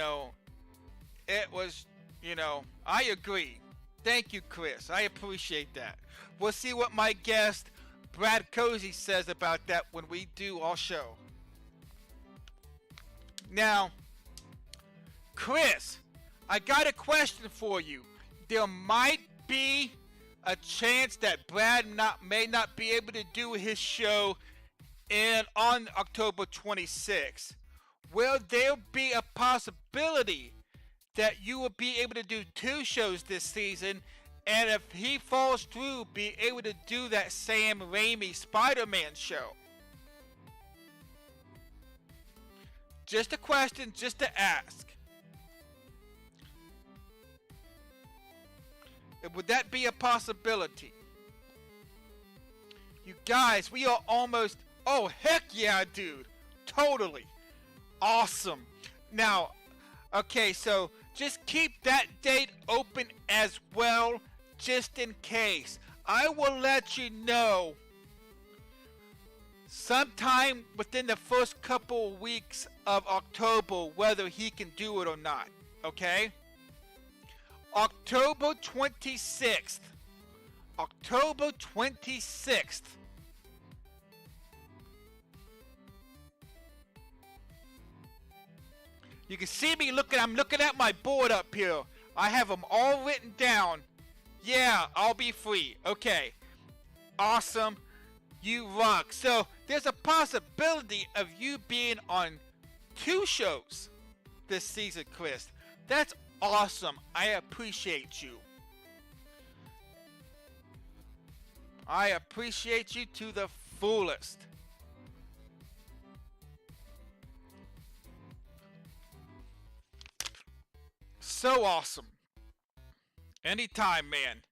was, I agree. Thank you, Chris. I appreciate that. We'll see what my guest, Brad Cozy, says about that when we do our show. Now, Chris, I got a question for you. There might be a chance that Brad may not be able to do his show on October 26th. Will there be a possibility that you will be able to do 2 shows this season, and if he falls through, be able to do that Sam Raimi Spider-Man show? Just a question, just to ask. Would that be a possibility? You guys, we are almost... Oh, heck yeah, dude. Totally. Awesome. Now, okay, so just keep that date open as well, just in case. I will let you know sometime within the first couple of weeks of October whether he can do it or not. Okay? October 26th. October 26th. You can see me I'm looking at my board up here. I have them all written down. Yeah, I'll be free. Okay. Awesome. You rock. So, there's a possibility of you being on 2 shows this season, Chris. That's awesome. I appreciate you. I appreciate you to the fullest. So awesome. Anytime, man.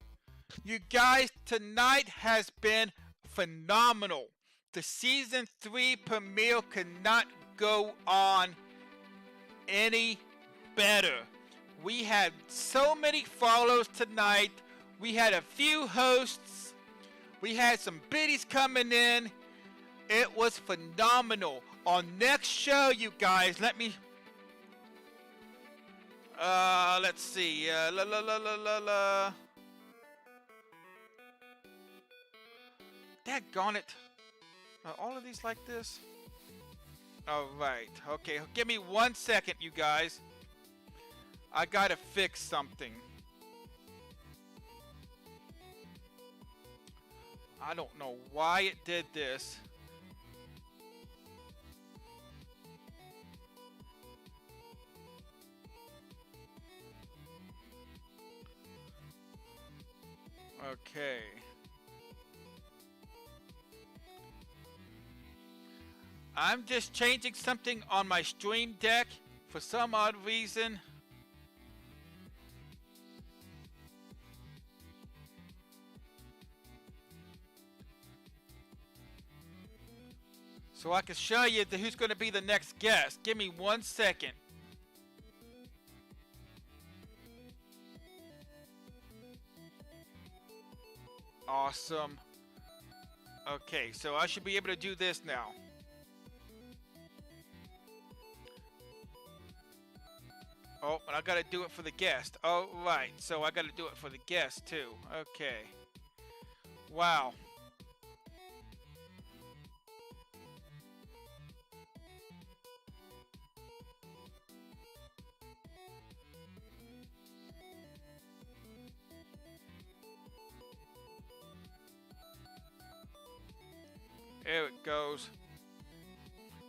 You guys, tonight has been phenomenal. The season 3 premiere cannot go on any better. We had so many follows tonight. We had a few hosts. We had some biddies coming in. It was phenomenal. On next show, you guys, let's see. Daggone it. Are all of these like this? Alright. Okay, give me 1 second, you guys. I gotta fix something. I don't know why it did this. Okay. I'm just changing something on my Stream Deck for some odd reason. So I can show you who's going to be the next guest. Give me 1 second. Awesome. Okay, so I should be able to do this now. Oh, and I gotta do it for the guest. Oh, right. So I gotta do it for the guest, too. Okay. Wow. There it goes.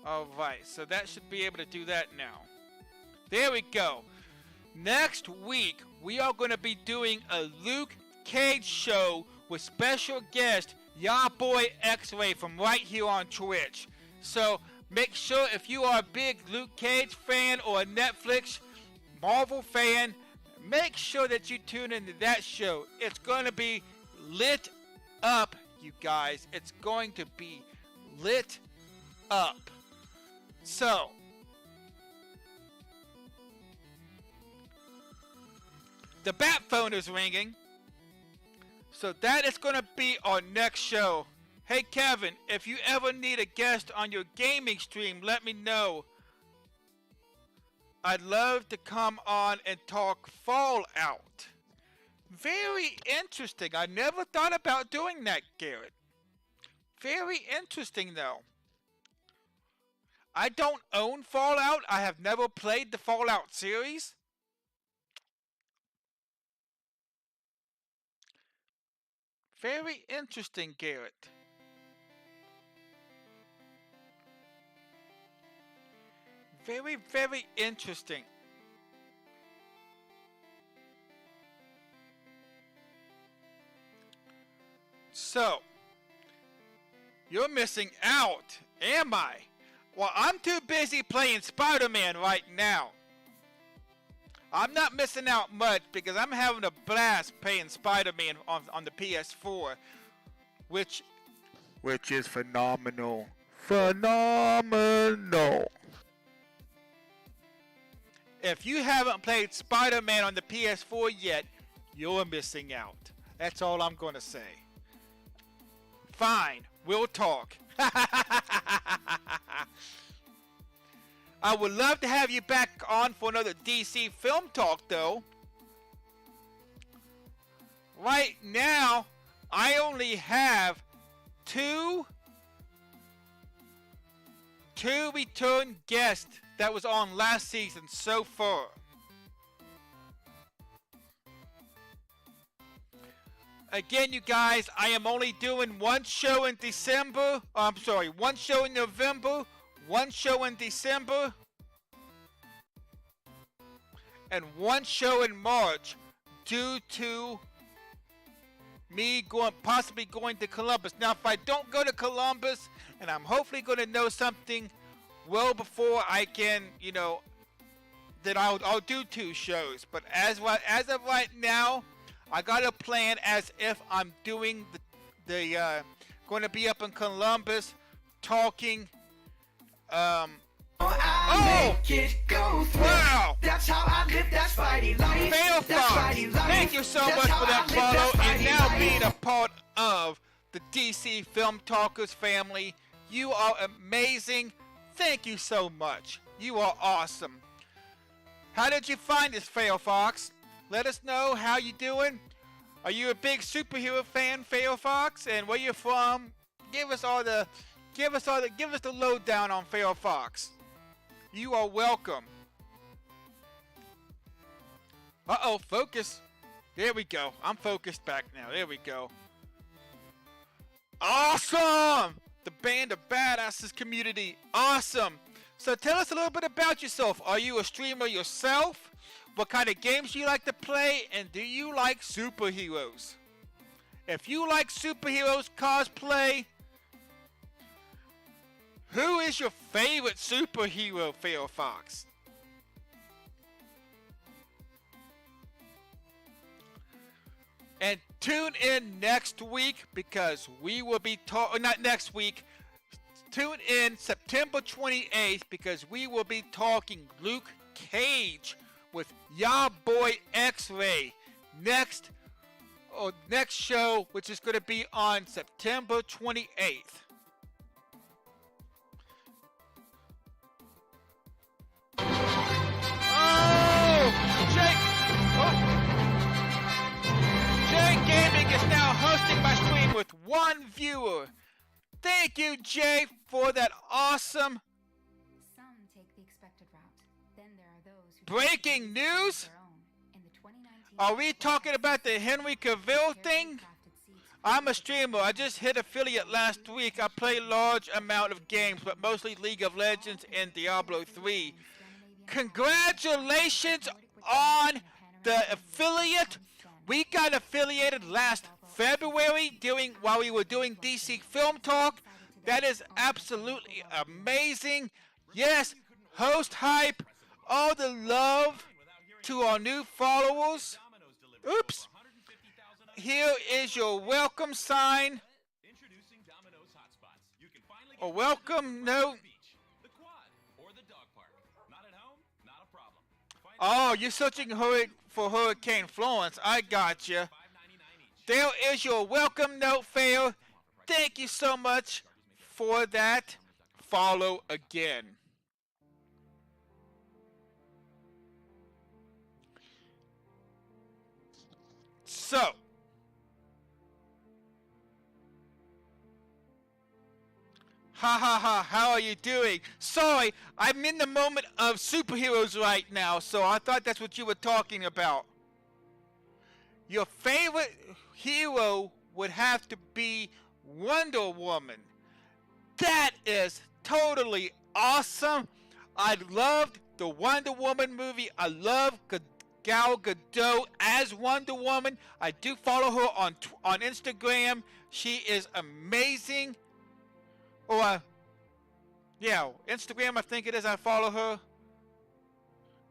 Alright, so that should be able to do that now. There we go. Next week, we are going to be doing a Luke Cage show with special guest, Ya Boy X-Ray from right here on Twitch. So, make sure if you are a big Luke Cage fan or a Netflix Marvel fan, make sure that you tune into that show. It's going to be lit up, you guys. It's going to be lit up. So, the bat phone is ringing. So that is going to be our next show. Hey Kevin, if you ever need a guest on your gaming stream, let me know. I'd love to come on and talk Fallout. Very interesting. I never thought about doing that, Garrett. Very interesting, though. I don't own Fallout. I have never played the Fallout series. Very interesting, Garrett. Very, very interesting. So, you're missing out, am I? Well, I'm too busy playing Spider-Man right now. I'm not missing out much because I'm having a blast playing Spider-Man on the PS4, which is phenomenal. Phenomenal. If you haven't played Spider-Man on the PS4 yet, you're missing out. That's all I'm going to say. Fine, we'll talk. I would love to have you back on for another DC film talk, though. Right now, I only have two return guests that was on last season so far. Again, you guys, I am only doing one show in December. I'm sorry, one show in November, one show in December, and one show in March due to me possibly going to Columbus. Now, if I don't go to Columbus, and I'm hopefully going to know something well before I can, that I'll do two shows. But as of right now, I got a plan as if I'm doing going to be up in Columbus talking. Wow! That's how I live that Spidey life. Thank you so much for that follow and now being a part of the DC Film Talkers family. You are amazing. Thank you so much. You are awesome. How did you find us, Fail Fox? Let us know how you doing. Are you a big superhero fan, Fail Fox? And where you from? Give us the lowdown on Fail Fox. You are welcome. Uh-oh, focus. There we go. I'm focused back now. There we go. Awesome! The Band of Badasses community. Awesome. So tell us a little bit about yourself. Are you a streamer yourself? What kind of games do you like to play? And do you like superheroes? If you like superheroes cosplay, who is your favorite superhero, Fail Fox? And tune in next week because we will be talking, not next week, tune in September 28th because we will be talking Luke Cage with Ya Boy X-Ray next show, which is going to be on September 28th. Jay Gaming is now hosting my stream with one viewer. Thank you, Jay, for that awesome Some take the expected route. Then there are those who breaking news. in the 2019 Are we talking about the Henry Cavill thing? I'm a streamer. I just hit affiliate last week. I play large amount of games, but mostly League of Legends and Diablo 3. Congratulations on the affiliate. We got affiliated last February while we were doing DC Film Talk. That is absolutely amazing. Yes, host hype. All the love to our new followers. Oops. Here is your welcome sign. Introducing Domino's Hotspots. You can finally A get welcome note. the quad or the dog park. Not at home? Not a problem. Find Oh, you're searching for Hurricane Florence. I got you. $5.99 each. There is your welcome note, Fail. Thank you so much for that. Follow again. So, ha ha ha, how are you doing? Sorry, I'm in the moment of superheroes right now, so I thought that's what you were talking about. Your favorite hero would have to be Wonder Woman. That is totally awesome. I loved the Wonder Woman movie. I love Gal Gadot as Wonder Woman. I do follow her on Instagram. She is amazing. Or, yeah, Instagram, I think it is. I follow her.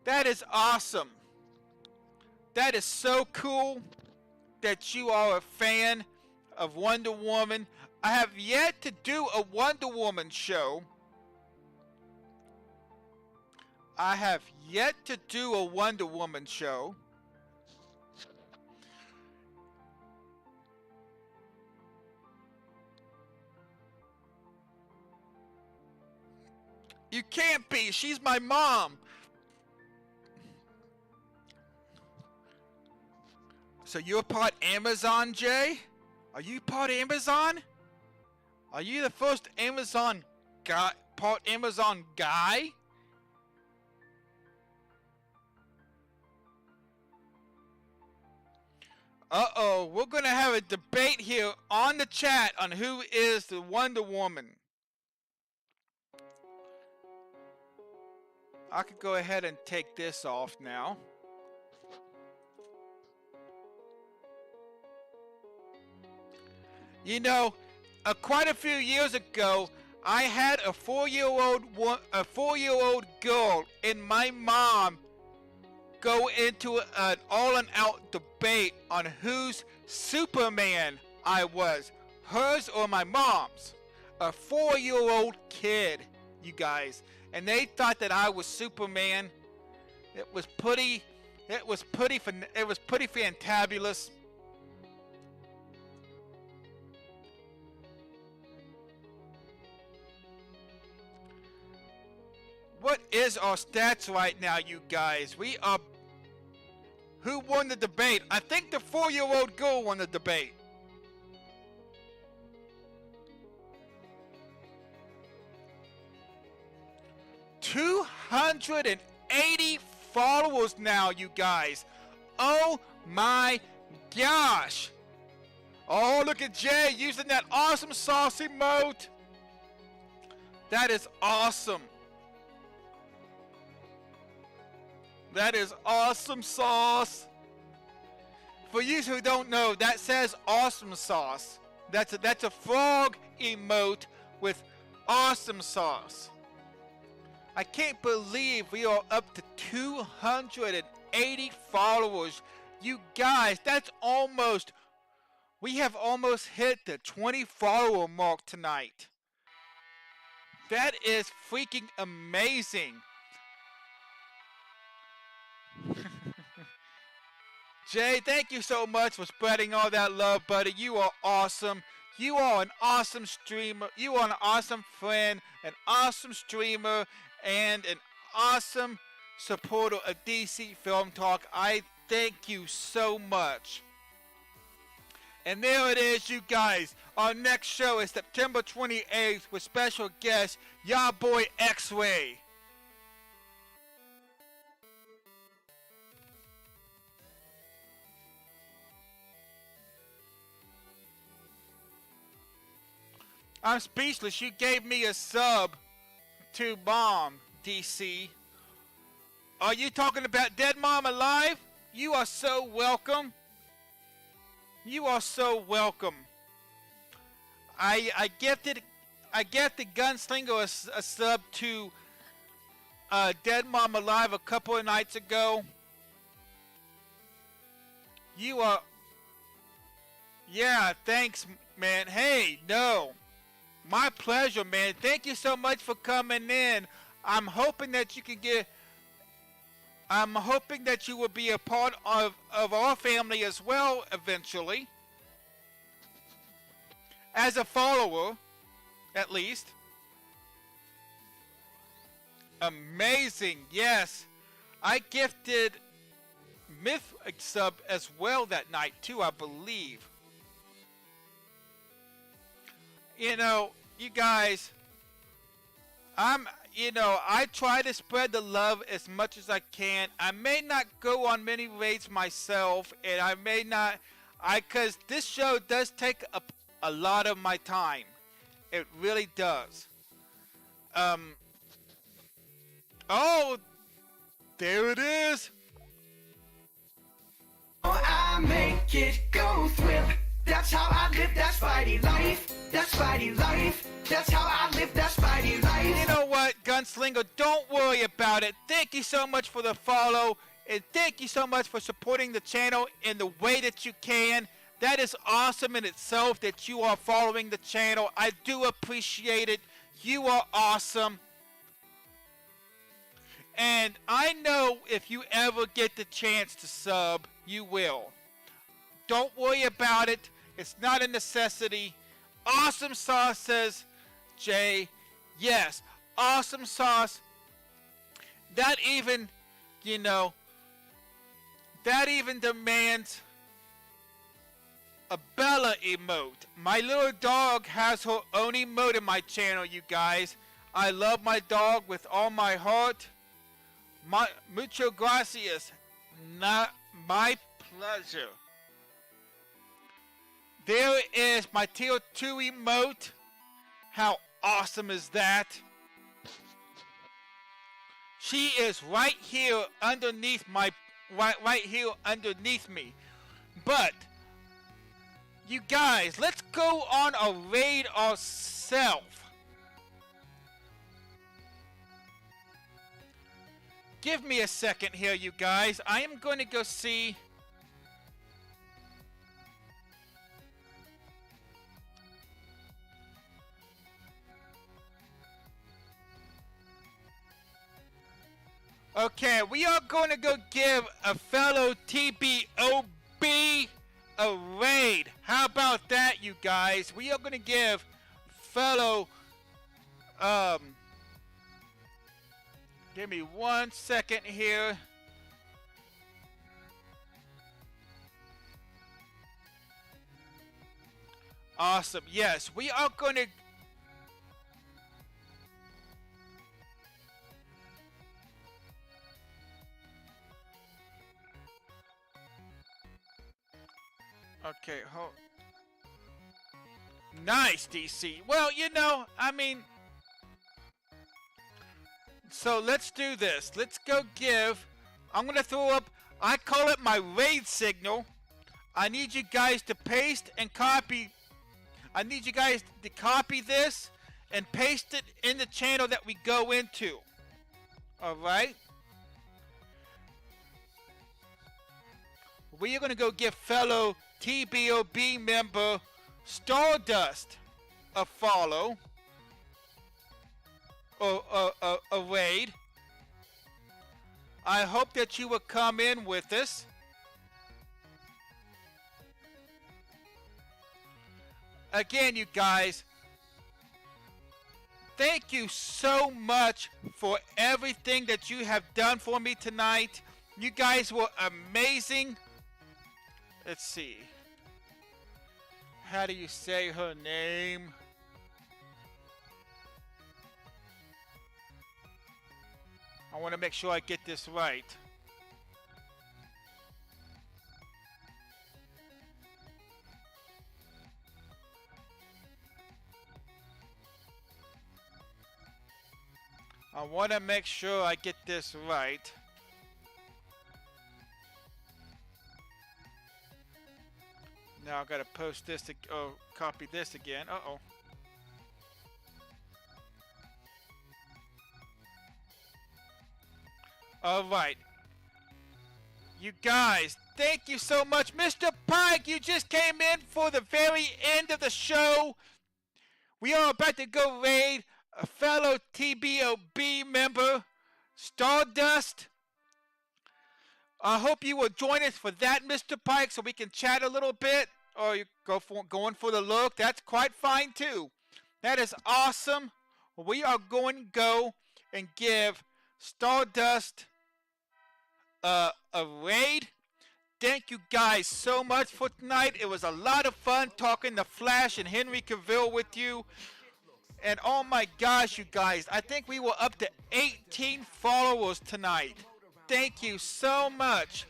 That is awesome. That is so cool that you are a fan of Wonder Woman. I have yet to do a Wonder Woman show. I have yet to do a Wonder Woman show. You can't be. She's my mom. So you're part Amazon, Jay? Are you part Amazon? Are you the first Amazon guy, part Amazon guy? Uh-oh, we're gonna have a debate here on the chat on who is the Wonder Woman. I could go ahead and take this off now. You know, quite a few years ago, I had a four-year-old girl and my mom go into an all-and-out debate on whose Superman I was, hers or my mom's. A 4-year-old kid, you guys, and they thought that I was Superman. It was pretty fantabulous. What is our stats right now, you guys? We are... Who won the debate? I think the 4-year-old girl won the debate. $280 followers now, you guys. Oh my gosh. Oh, look at Jay using that awesome sauce emote. That is awesome. That is awesome sauce. For you who don't know, that says awesome sauce. That's a frog emote with awesome sauce. I can't believe we are up to 280 followers. You guys, that's almost... We have almost hit the 20 follower mark tonight. That is freaking amazing. Jay, thank you so much for spreading all that love, buddy. You are awesome. You are an awesome streamer. You are an awesome friend, an awesome streamer, and an awesome supporter of DC Film Talk. I thank you so much. And there it is, you guys. Our next show is September 28th with special guest, y'all boy X-Ray. I'm speechless. You gave me a sub to Mom, DC. Are you talking about Dead Mom Alive? You are so welcome. You are so welcome. I gifted Gunslinger a sub to Dead Mom Alive a couple of nights ago. You are... Yeah, thanks, man. Hey, no. My pleasure, man. Thank you so much for coming in. I'm hoping that you can get... I'm hoping that you will be a part of our family as well eventually. As a follower, at least. Amazing, yes. I gifted Myth a sub as well that night too, I believe. You know, you guys, I try to spread the love as much as I can. I may not go on many raids myself, and I may not, cause this show does take up a lot of my time. It really does. Oh, there it is. I make it go thrill. That's how I live that Spidey life. That Spidey life. That's how I live that Spidey life. You know what, Gunslinger? Don't worry about it. Thank you so much for the follow. And thank you so much for supporting the channel in the way that you can. That is awesome in itself that you are following the channel. I do appreciate it. You are awesome. And I know if you ever get the chance to sub, you will. Don't worry about it. It's not a necessity. Awesome Sauce says, Jay, yes, Awesome Sauce. That even, that even demands a Bella emote. My little dog has her own emote in my channel, you guys. I love my dog with all my heart. Mucho gracias. Not my pleasure. There is my Tier 2 emote. How awesome is that? She is right here underneath right here underneath me. But you guys, let's go on a raid ourselves. Give me a second here, you guys. I am going to go see. Okay, we are going to go give a fellow TBOB a raid. How about that, you guys? We are going to give fellow Give me 1 second here. Awesome. Yes, we are going to... Okay, hold... Nice, DC. Well, you know, I mean... So let's do this. Let's go give... I'm going to throw up... I call it my raid signal. I need you guys to paste and copy... I need you guys to copy this and paste it in the channel that we go into. Alright? We are going to go give fellow TBOB member Stardust a follow. Or a raid. I hope that you will come in with us. Again, you guys, thank you so much for everything that you have done for me tonight. You guys were amazing. Let's see. How do you say her name? I want to make sure I get this right. I want to make sure I get this right. Now I gotta post this to copy this again. Uh-oh. Alright. You guys, thank you so much. Mr. Pike, you just came in for the very end of the show. We are about to go raid a fellow TBOB member, Stardust. I hope you will join us for that, Mr. Pike, so we can chat a little bit. Or you going for the look. That's quite fine, too. That is awesome. We are going to go and give Stardust a raid. Thank you guys so much for tonight. It was a lot of fun talking The Flash and Henry Cavill with you. And oh my gosh, you guys, I think we were up to 18 followers tonight. Thank you so much.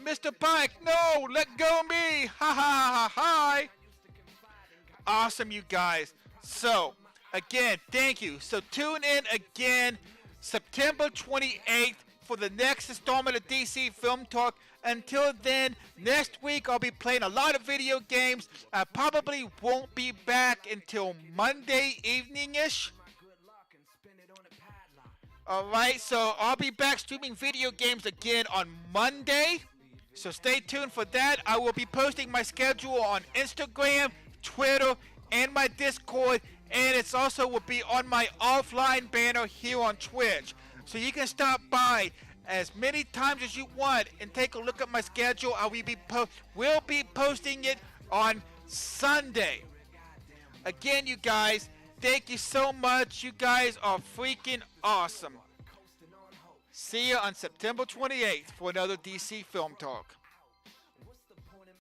Mr. Pike, no, let go of me. Ha ha ha ha. Awesome, you guys. So, again, thank you. So tune in again September 28th for the next installment of DC Film Talk. Until then, next week I'll be playing a lot of video games. I probably won't be back until Monday evening-ish. Alright, so I'll be back streaming video games again on Monday. So stay tuned for that. I will be posting my schedule on Instagram, Twitter, and my Discord. And it's also will be on my offline banner here on Twitch. So you can stop by as many times as you want and take a look at my schedule. I will be posting it on Sunday. Again, you guys, thank you so much. You guys are freaking awesome. See you on September 28th for another DC Film Talk.